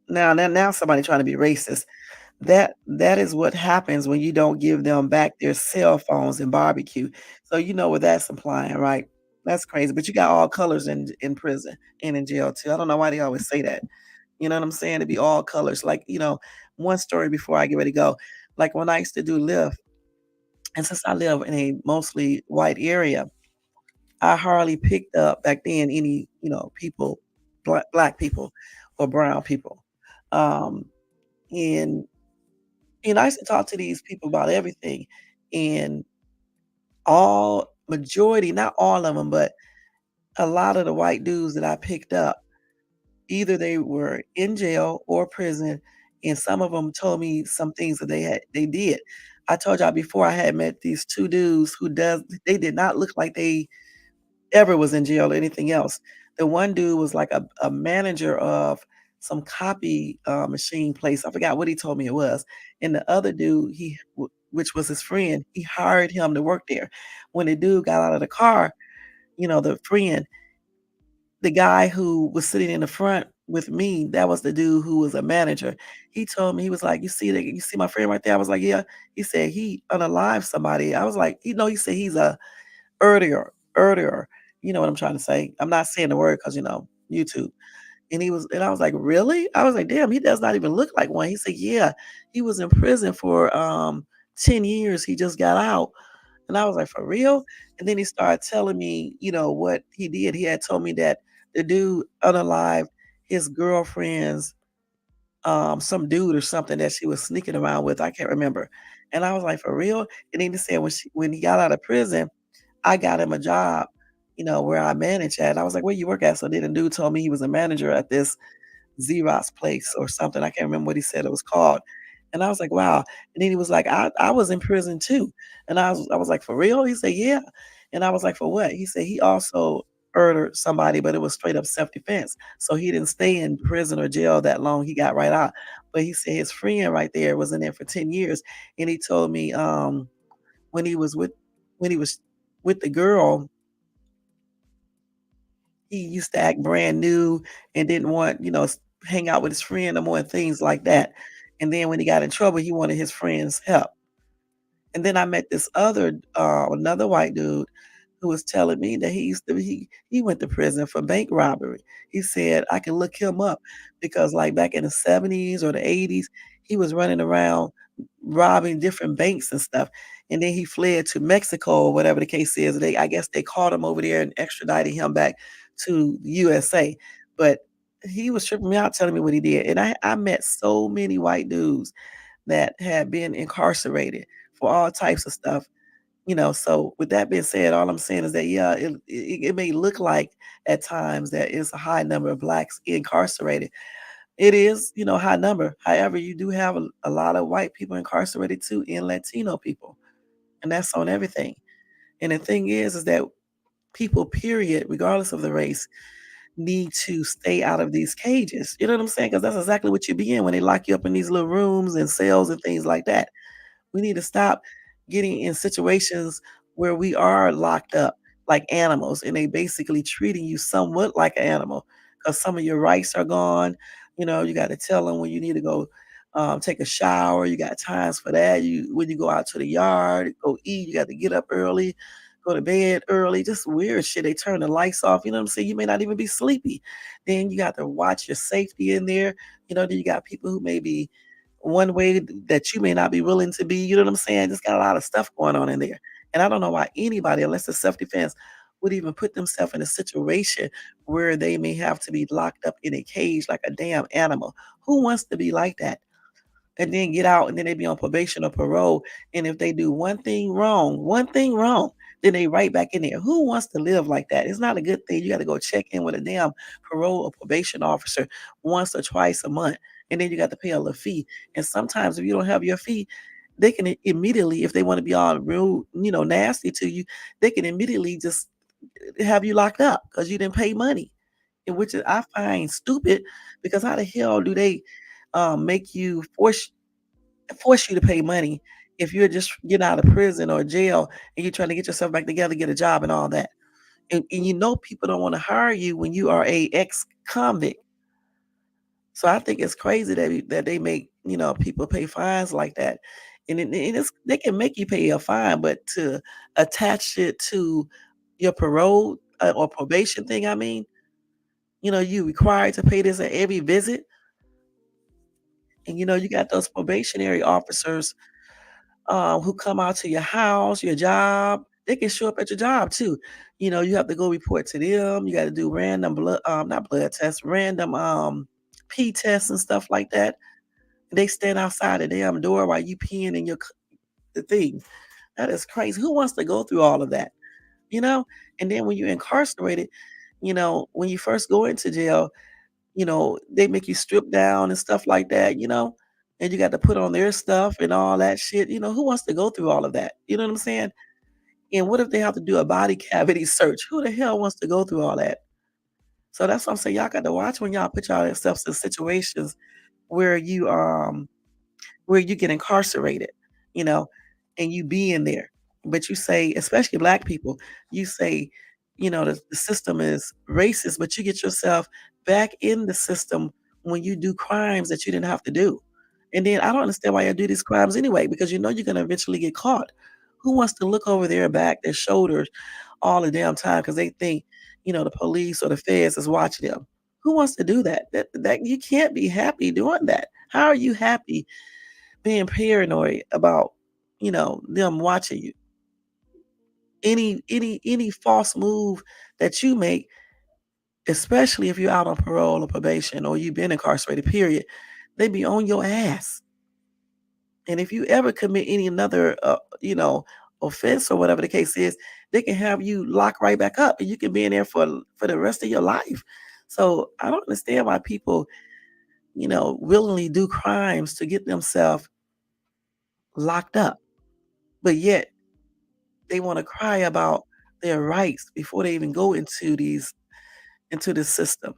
Now somebody trying to be racist. That is what happens when you don't give them back their cell phones and barbecue. So you know what that's implying, right? That's crazy. But you got all colors in prison and in jail too. I don't know why they always say that. You know what I'm saying? To be all colors. Like, one story before I get ready to go. Like when I used to do Lyft, and since I live in a mostly white area, I hardly picked up back then any, people, black people or brown people. Um, and I used to talk to these people about everything. And all majority, not all of them, but a lot of the white dudes that I picked up, either they were in jail or prison, and some of them told me some things that they did. I told y'all before I had met these two dudes they did not look like they ever was in jail or anything else. The one dude was like a manager of some copy machine place. I forgot what he told me it was. And the other dude, which was his friend, he hired him to work there. When the dude got out of the car, the friend, the guy who was sitting in the front with me, that was the dude who was a manager. He told me, he was like, you see my friend right there? I was like, yeah. He said he unalived somebody. I was like, he said he's a earlier, you know what I'm trying to say? I'm not saying the word because YouTube. And I was like, "Really?" I was like, "Damn, he does not even look like one." He said, "Yeah, he was in prison for 10 years. He just got out." And I was like, "For real?" And then he started telling me, what he did. He had told me that the dude unalived his girlfriend's some dude or something that she was sneaking around with. I can't remember. And I was like, "For real?" And then he said when he got out of prison, I got him a job, where I manage at. I was like, "Where you work at?" So then the dude told me he was a manager at this Xerox place or something. I can't remember what he said it was called. And I was like, "Wow." And then he was like, "I was in prison too." And I was like, "For real?" He said, "Yeah." And I was like, "For what?" He said he also murdered somebody, but it was straight up self-defense. So he didn't stay in prison or jail that long. He got right out. But he said his friend right there was in there for 10 years. And he told me when he was with when he was with the girl, he used to act brand new and didn't want, hang out with his friend no more and things like that. And then when he got in trouble, he wanted his friend's help. And then I met this another white dude who was telling me that he went to prison for bank robbery. He said I could look him up because like back in the 70s or the 80s, he was running around robbing different banks and stuff. And then he fled to Mexico or whatever the case is. I guess they caught him over there and extradited him back to the USA. But he was tripping me out telling me what he did. And I met so many white dudes that had been incarcerated for all types of stuff. So with that being said, all I'm saying is that, yeah, it may look like at times that it's a high number of blacks incarcerated. It is, high number. However, you do have a lot of white people incarcerated too and Latino people, and that's on everything. And the thing is that people, period, regardless of the race, need to stay out of these cages. You know what I'm saying? Because that's exactly what you be in when they lock you up in these little rooms and cells and things like that. We need to stop getting in situations where we are locked up like animals and they basically treating you somewhat like an animal because some of your rights are gone. You got to tell them when you need to go take a shower. You got times for that. When you go out to the yard, go eat, you got to get up early, go to bed early. Just weird shit. They turn the lights off. You know what I'm saying? You may not even be sleepy. Then you got to watch your safety in there. Then you got people who may be one way that you may not be willing to be, you know what I'm saying? Just got a lot of stuff going on in there. And I don't know why anybody, unless it's self-defense, would even put themselves in a situation where they may have to be locked up in a cage like a damn animal. Who wants to be like that? And then get out and then they be on probation or parole. And if they do one thing wrong, then they right back in there. Who wants to live like that? It's not a good thing. You got to go check in with a damn parole or probation officer once or twice a month. And then you got to pay a little fee. And sometimes if you don't have your fee, they can immediately, if they want to be all rude, nasty to you, they can immediately just have you locked up because you didn't pay money. And which is I find stupid because how the hell do they make you force you to pay money if you're just getting out of prison or jail and you're trying to get yourself back together, get a job and all that. And people don't want to hire you when you are a ex-convict. So I think it's crazy that they make, people pay fines like that. They can make you pay a fine, but to attach it to your parole or probation thing, I mean, you required to pay this at every visit. And you got those probationary officers who come out to your house, your job. They can show up at your job too. You have to go report to them. You got to do random not blood tests, random pee tests and stuff like that. They stand outside the damn door while you peeing in the thing. That is crazy. Who wants to go through all of that? You know. And then when you're incarcerated, when you first go into jail, they make you strip down and stuff like that, and you got to put on their stuff and all that shit. Who wants to go through all of that? You know what I'm saying? And what if they have to do a body cavity search? Who the hell wants to go through all that? So that's what I'm saying. Y'all got to watch when y'all put y'all yourselves in situations where you get incarcerated, you know, and you be in there. But you say, especially black people, you say, the system is racist, but you get yourself back in the system when you do crimes that you didn't have to do. And then I don't understand why you do these crimes anyway, because you're gonna eventually get caught. Who wants to look over their back, their shoulders all the damn time because they think, the police or the feds is watching them? Who wants to do that? That you can't be happy doing that. How are you happy being paranoid about, them watching you? Any false move that you make, especially if you're out on parole or probation or you've been incarcerated, period, they be on your ass. And if you ever commit any another, offense or whatever the case is, they can have you locked right back up, and you can be in there for the rest of your life. So I don't understand why people, willingly do crimes to get themselves locked up, but yet they want to cry about their rights before they even go into the system.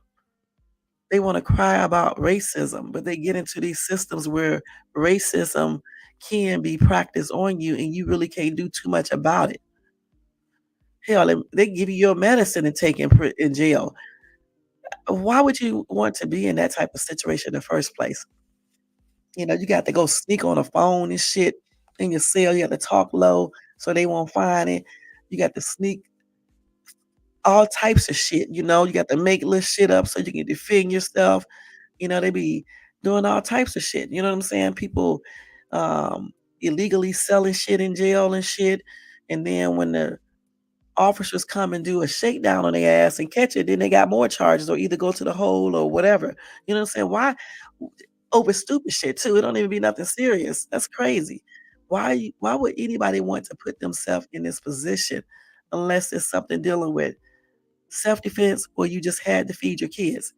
They want to cry about racism, but they get into these systems where racism can be practiced on you and you really can't do too much about it. Hell, they give you your medicine and take in jail. Why would you want to be in that type of situation in the first place? You got to go sneak on a phone and shit in your cell. You have to talk low so they won't find it. You got to sneak all types of shit. You got to make little shit up so you can defend yourself. They be doing all types of shit. You know what I'm saying? People illegally selling shit in jail and shit. And then when the officers come and do a shakedown on their ass and catch it, then they got more charges or either go to the hole or whatever. You know what I'm saying? Why over stupid shit too? It don't even be nothing serious. That's crazy. Why would anybody want to put themselves in this position unless it's something dealing with self-defense or you just had to feed your kids?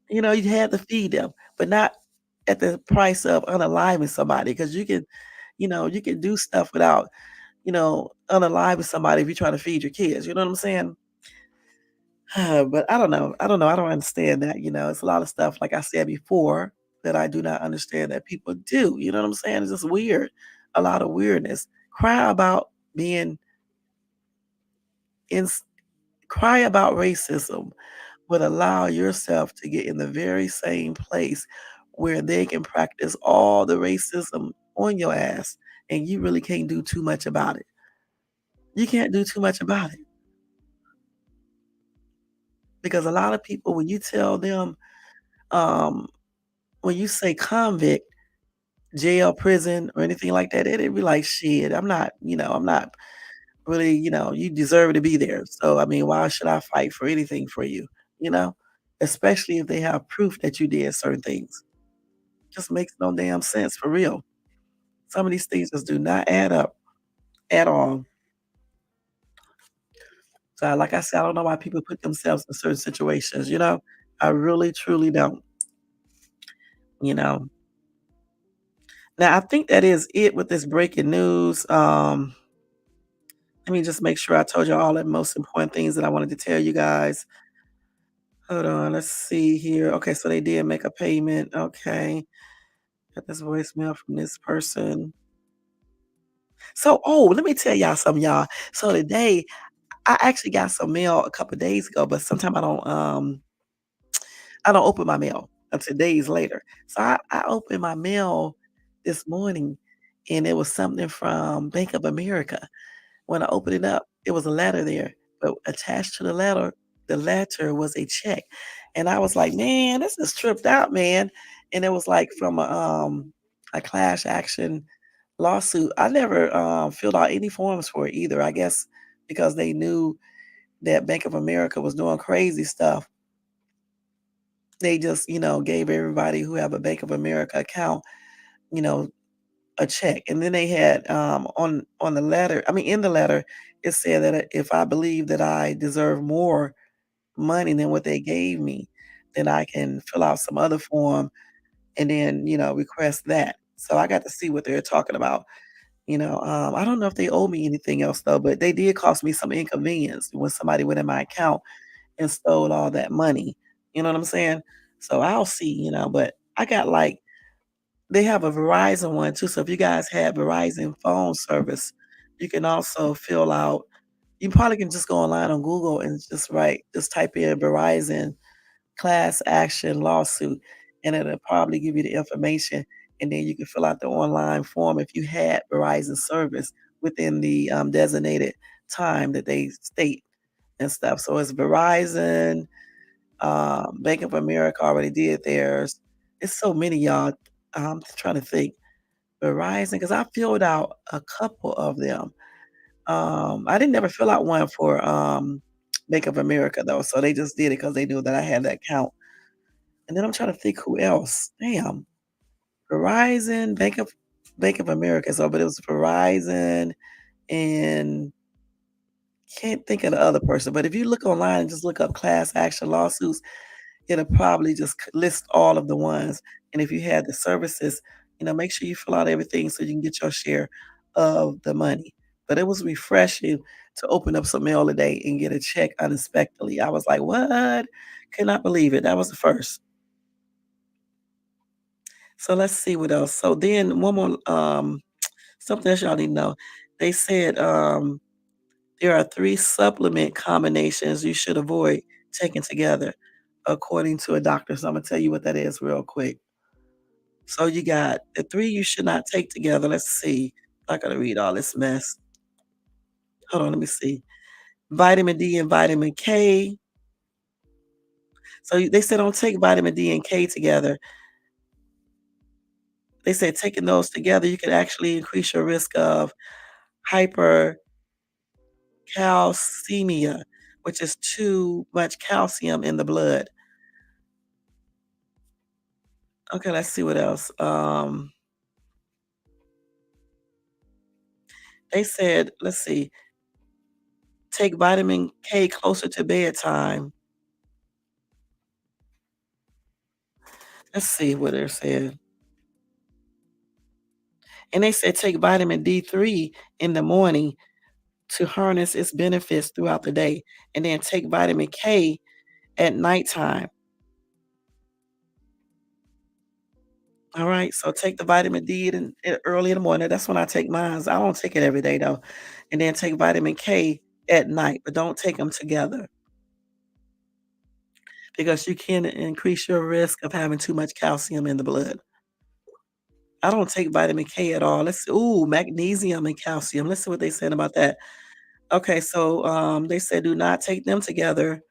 You had to feed them, but not at the price of unaliving somebody because you can do stuff without, unaliving somebody if you're trying to feed your kids. You know what I'm saying? But I don't know. I don't know. I don't understand that. It's a lot of stuff, like I said before, that I do not understand that people do. You know what I'm saying? It's just weird. A lot of weirdness. Cry about being in, cry about racism, but allow yourself to get in the very same place where they can practice all the racism on your ass, and you really can't do too much about it. You can't do too much about it because a lot of people, when you tell them, um, when you say convict, jail, prison, or anything like that, they'd be like, shit, I'm not really, you deserve to be there. So, I mean, why should I fight for anything for you? You know, especially if they have proof that you did certain things. Just makes no damn sense for real. Some of these things just do not add up at all. So, like I said, I don't know why people put themselves in certain situations. I really, truly don't, you know. Now, I think that is it with this breaking news. Let me just make sure I told you all the most important things that I wanted to tell you guys. Hold on, let's see here. Okay, so they did make a payment. Okay. Got this voicemail from this person. So, let me tell y'all something, y'all. So today, I actually got some mail a couple days ago, but sometimes I don't open my mail until days later. So I opened my mail this morning and it was something from Bank of America. When I opened it up, it was a letter there, but attached to the letter was a check. And I was like, "Man, this is tripped out, man." And it was like from a class action lawsuit. I never filled out any forms for it either. I guess because they knew that Bank of America was doing crazy stuff. They just, gave everybody who have a Bank of America account, you know, a check. And then they had on the letter, I mean in the letter, it said that if I believe that I deserve more money than what they gave me, then I can fill out some other form and then, request that. So I got to see what they're talking about. I don't know if they owe me anything else though, but they did cost me some inconvenience when somebody went in my account and stole all that money. You know what I'm saying? So I'll see, but I got like they have a Verizon one too. So if you guys have Verizon phone service, you can also fill out you probably can just go online on Google and just type in Verizon class action lawsuit, and it'll probably give you the information, and then you can fill out the online form if you had Verizon service within the designated time that they state and stuff. So it's Verizon, Bank of America already did theirs. It's so many, y'all. I'm trying to think. Verizon, because I filled out a couple of them. I didn't never fill out one for Bank of America though, so they just did it because they knew that I had that account. And then I'm trying to think who else. Damn, Verizon, Bank of America, so but it was Verizon and can't think of the other person, but if you look online and just look up class action lawsuits, it'll probably just list all of the ones, and if you had the services, make sure you fill out everything so you can get your share of the money. But it was refreshing to open up some mail today and get a check unexpectedly. I was like, "What?" Could not believe it. That was the first. So let's see what else. So then one more, something else y'all need to know. They said, there are 3 supplement combinations you should avoid taking together according to a doctor. So Imma tell you what that is real quick. So you got the 3 you should not take together. Let's see. I gotta read all this mess. Hold on, let me see. Vitamin D and vitamin K. So they said don't take vitamin D and K together. They said taking those together, you could actually increase your risk of hypercalcemia, which is too much calcium in the blood. Okay, let's see what else. They said, let's see, take vitamin K closer to bedtime. Let's see what they're saying. And they said take vitamin D3 in the morning to harness its benefits throughout the day, and then take vitamin K at nighttime. All right, so take the vitamin D early in the morning. That's when I take mine. I don't take it every day though. And then take vitamin K at night, but don't take them together because you can increase your risk of having too much calcium in the blood. I don't take vitamin K at all. Magnesium and calcium. Let's see what they said about that. Okay, so they said do not take them together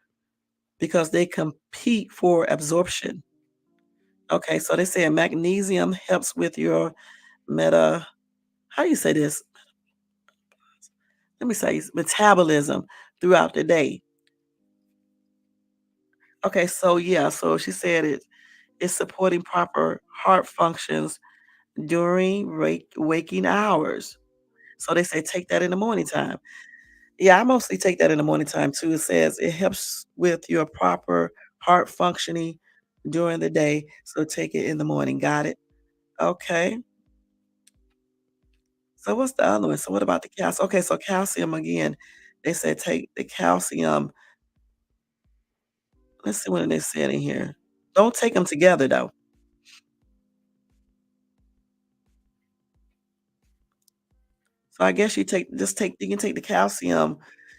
because they compete for absorption. Okay, so they say magnesium helps with your meta. How do you say this? Let me say metabolism throughout the day. Okay, so yeah, so she said it's supporting proper heart functions during waking hours. So they say take that in the morning time. Yeah, I mostly take that in the morning time too. It says it helps with your proper heart functioning during the day. So take it in the morning. Got it? Okay. So what's the other one? So what about the calcium? Okay, so calcium again. They said take the calcium. Let's see what they said in here. Don't take them together though. So I guess you can take the calcium.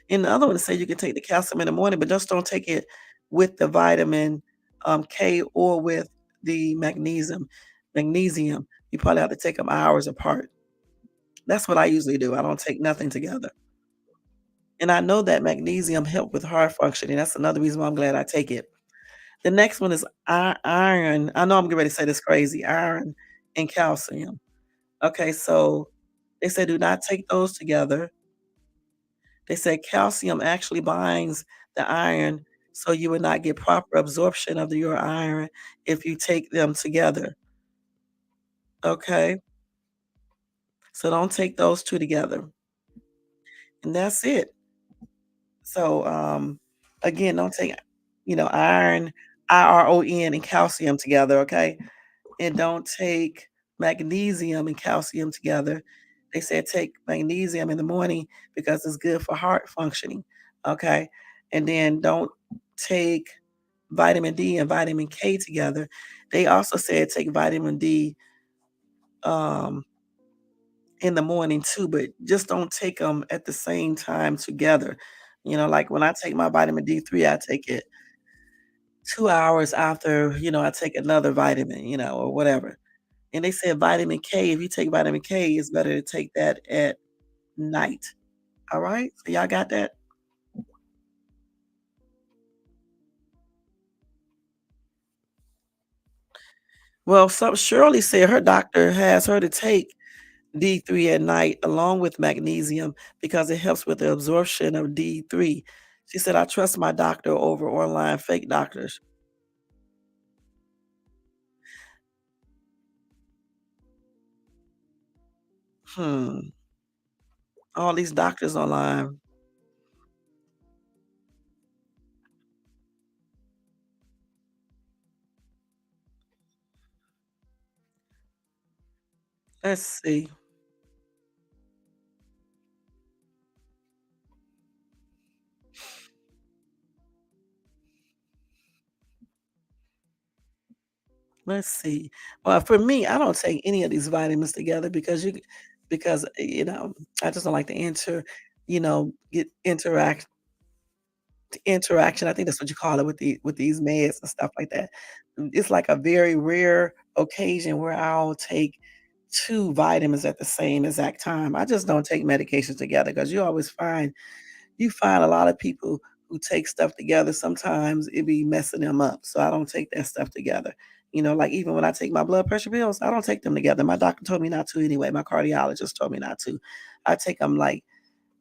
And the other one say you can take the calcium in the morning, but just don't take it with the vitamin K or with the magnesium. Magnesium, you probably have to take them hours apart. That's what I usually do. I don't take nothing together. And I know that magnesium help with heart functioning. That's another reason why I'm glad I take it. The next one is iron. I know I'm getting ready to say this crazy. Iron and calcium. Okay, so they say do not take those together. They say calcium actually binds the iron, so you would not get proper absorption of your iron if you take them together. Okay, so don't take those two together, and that's it. So again, don't take iron, iron, and calcium together. Okay, and don't take magnesium and calcium together. They said take magnesium in the morning because it's good for heart functioning. Okay. And then don't take vitamin D and vitamin K together. They also said take vitamin D um, in the morning too, but just don't take them at the same time together. Like when I take my vitamin D3, I take it 2 hours after, I take another vitamin, or whatever. And they said vitamin K, if you take vitamin K, it's better to take that at night. All right? So y'all got that? Well, some Shirley said her doctor has her to take D3 at night along with magnesium because it helps with the absorption of D3. She said, I trust my doctor over online fake doctors. Hmm. All these doctors online. Let's see. Let's see. Well, for me, I don't take any of these vitamins together because, I just don't like the get interaction. I think that's what you call it with these meds and stuff like that. It's like a very rare occasion where I'll take 2 vitamins at the same exact time. I just don't take medications together because you find a lot of people who take stuff together, sometimes it be messing them up, so I don't take that stuff together. Like, even when I take my blood pressure pills, I don't take them together. My doctor told me not to anyway, my cardiologist told me not to. I take them, like,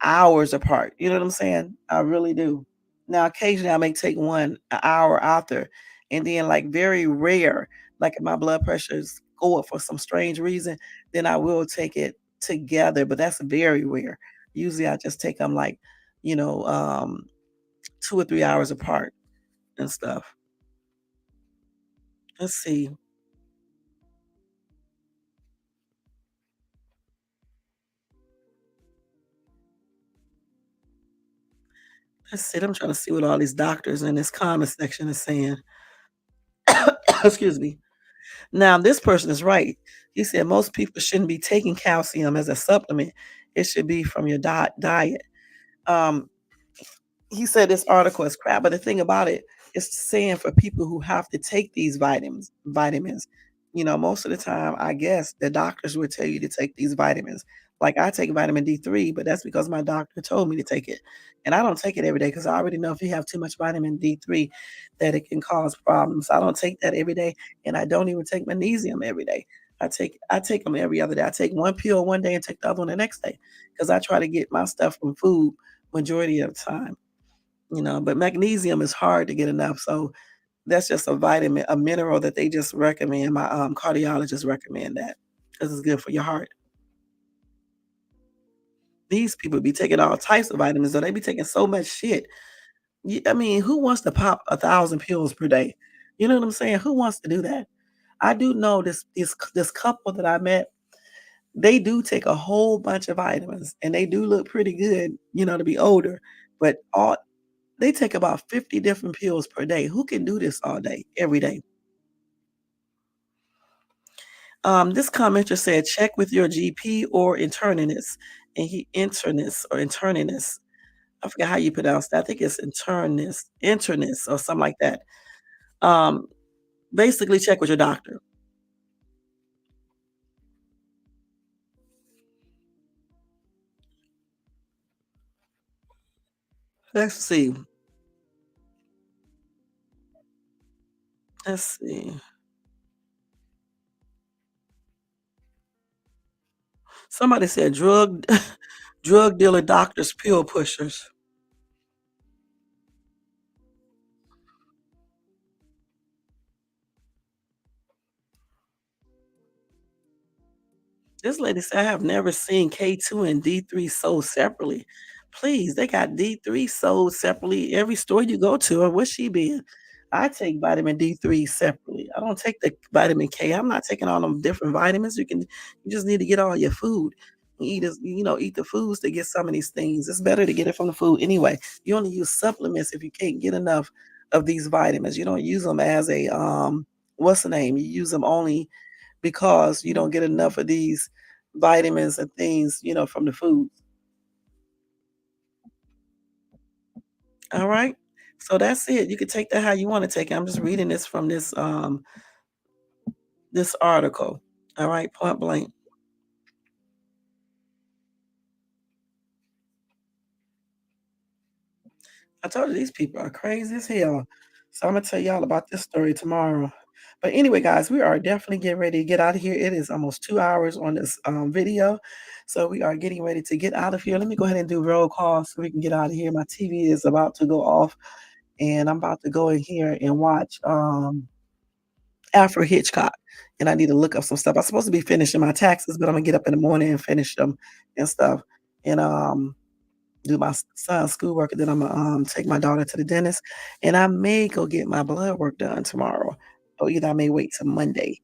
hours apart, you know what I'm saying? I really do. Now, occasionally, I may take one an hour after, and then, like, very rare, like, if my blood pressure is going for some strange reason, then I will take it together, but that's very rare. Usually, I just take them, like, you know, um, 2 or 3 hours apart and stuff. Let's see. Let's see, I'm trying to see what all these doctors in this comment section is saying. Excuse me. Now, this person is right. He said most people shouldn't be taking calcium as a supplement. It should be from your diet. Um, he said this article is crap, but the thing about it is saying for people who have to take these vitamins, most of the time, I guess the doctors would tell you to take these vitamins. Like I take vitamin D3, but that's because my doctor told me to take it. And I don't take it every day because I already know if you have too much vitamin D3 that it can cause problems. I don't take that every day, and I don't even take magnesium every day. I take them every other day. I take one pill one day and take the other one the next day because I try to get my stuff from food majority of the time. But magnesium is hard to get enough, so that's just a vitamin, a mineral that they just recommend. My, cardiologist recommend that because it's good for your heart. These people be taking all types of vitamins, though, they be taking so much shit. I mean, who wants to pop 1,000 pills per day? You know what I'm saying? Who wants to do that? I do know this couple that I met, they do take a whole bunch of vitamins, and they do look pretty good, to be older, but all they take about 50 different pills per day. Who can do this all day, every day? This commenter said, check with your GP or internist. And internist. I forget how you pronounce that. I think it's internist or something like that. Um, Basically check with your doctor. Let's see. Let's see. Somebody said drug dealer doctors, pill pushers. This lady said, "I have never seen K2 and D3 sold separately." Please, they got D3 sold separately every store you go to, or where she been? I take vitamin D3 separately. I don't take the vitamin K. I'm not taking all them different vitamins. You just need to get all your food. Eat the foods to get some of these things. It's better to get it from the food anyway. You only use supplements if you can't get enough of these vitamins. You don't use them as a what's the name? You use them only because you don't get enough of these vitamins and things, from the food. All right. So that's it. You can take that how you want to take it. I'm just reading this from this article. All right, point blank. I told you these people are crazy as hell. So I'm gonna tell y'all about this story tomorrow. But anyway, guys, we are definitely getting ready to get out of here. It is almost 2 hours on this video. So we are getting ready to get out of here. Let me go ahead and do roll call so we can get out of here. My TV is about to go off and I'm about to go in here and watch Alfred Hitchcock. and I need to look up some stuff. I'm supposed to be finishing my taxes, but I'm gonna get up in the morning and finish them and stuff, and do my son's schoolwork, and then Imma, take my daughter to the dentist, and I may go get my blood work done tomorrow, or either I may wait till Monday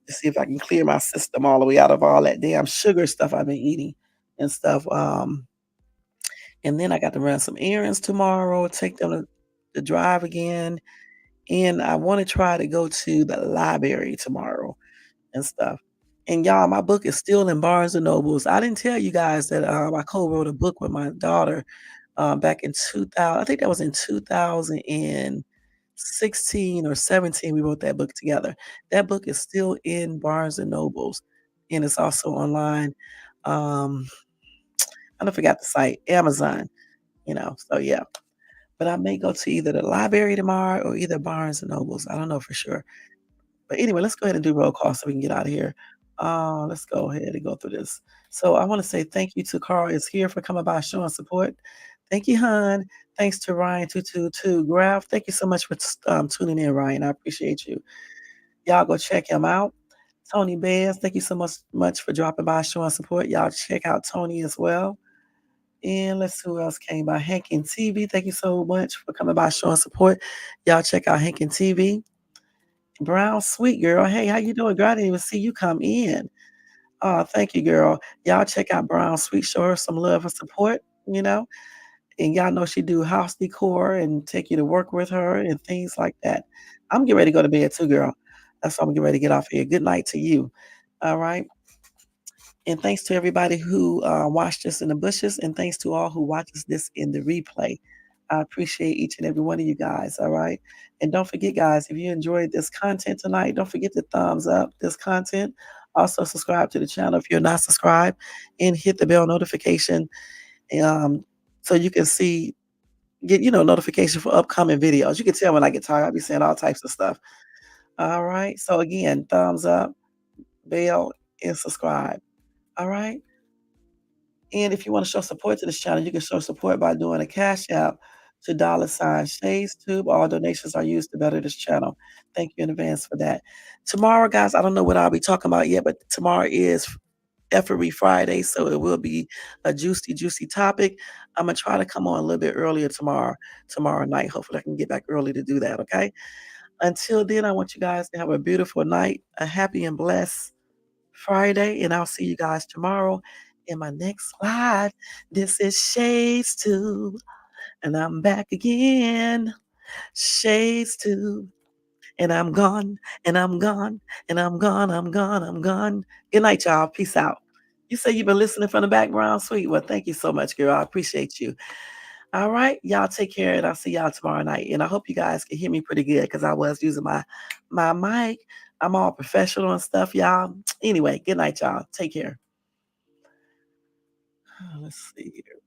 to see if I can clear my system all the way out of all that damn sugar stuff I've been eating and stuff, and then I got to run some errands tomorrow, take them to drive again, and I wanna try to go to the library tomorrow and stuff. And y'all, my book is still in Barnes& and Nobles. I didn't tell you guys that, I co-wrote a book with my daughter, back in 2000. I think that was in 2016 or 17, we wrote that book together. That book is still in Barnes& and Nobles, and it's also online. Um, I done forgot the site, Amazon, so yeah. But I may go to either the library tomorrow or either Barnes& and Nobles. I don't know for sure. But anyway, let's go ahead and do roll call so we can get out of here. Let's go ahead and go through this. So I want to say thank you to Carl is here for coming by showing support. Thank you, hon. Thanks to Ryan222 Graph. Thank you so much for tuning in, Ryan. I appreciate you. Y'all go check him out. Tony Bears, thank you so much for dropping by showing support. Y'all check out Tony as well. And let's see who else came by. Hankin TV, thank you so much for coming by showing support. Y'all check out Hankin TV. Brown Sweet Girl. Hey, how you doing, girl? I didn't even see you come in. Oh, thank you, girl. Y'all check out Brown Sweet. Show her some love and support, and y'all know she do house decor and take you to work with her and things like that. I'm getting ready to go to bed too, girl. That's why I'm getting ready to get off here. Good night to you. All right. And thanks to everybody who watched us in the bushes, and thanks to all who watches this in the replay. I appreciate each and every one of you guys. All right. And don't forget, guys, if you enjoyed this content tonight, don't forget to thumbs up this content. Also, subscribe to the channel if you're not subscribed, and hit the bell notification um, so you can get notification for upcoming videos. You can tell when I get tired, I'll be saying all types of stuff. All right. So again, thumbs up, bell, and subscribe. All right. And if you want to show support to this channel, you can show support by doing a cash app to $ShadesTube. All donations are used to better this channel. Thank you in advance for that. Tomorrow, guys, I don't know what I'll be talking about yet, but tomorrow is Effery Friday, so it will be a juicy, juicy topic. I'm gonna try to come on a little bit earlier tomorrow night. Hopefully, I can get back early to do that. Okay. Until then, I want you guys to have a beautiful night, a happy and blessed Friday, and I'll see you guys tomorrow in my next live. This is Shades Tube, and I'm back again. Shades Tube, and I'm gone, and I'm gone, and I'm gone, I'm gone, I'm gone. Good night, y'all. Peace out. You say you've been listening from the background, sweet. Well, thank you so much, girl. I appreciate you. All right, y'all take care, and I'll see y'all tomorrow night. And I hope you guys can hear me pretty good because I was using my mic. I'm all professional and stuff, y'all. Anyway, good night, y'all. Take care. Let's see here.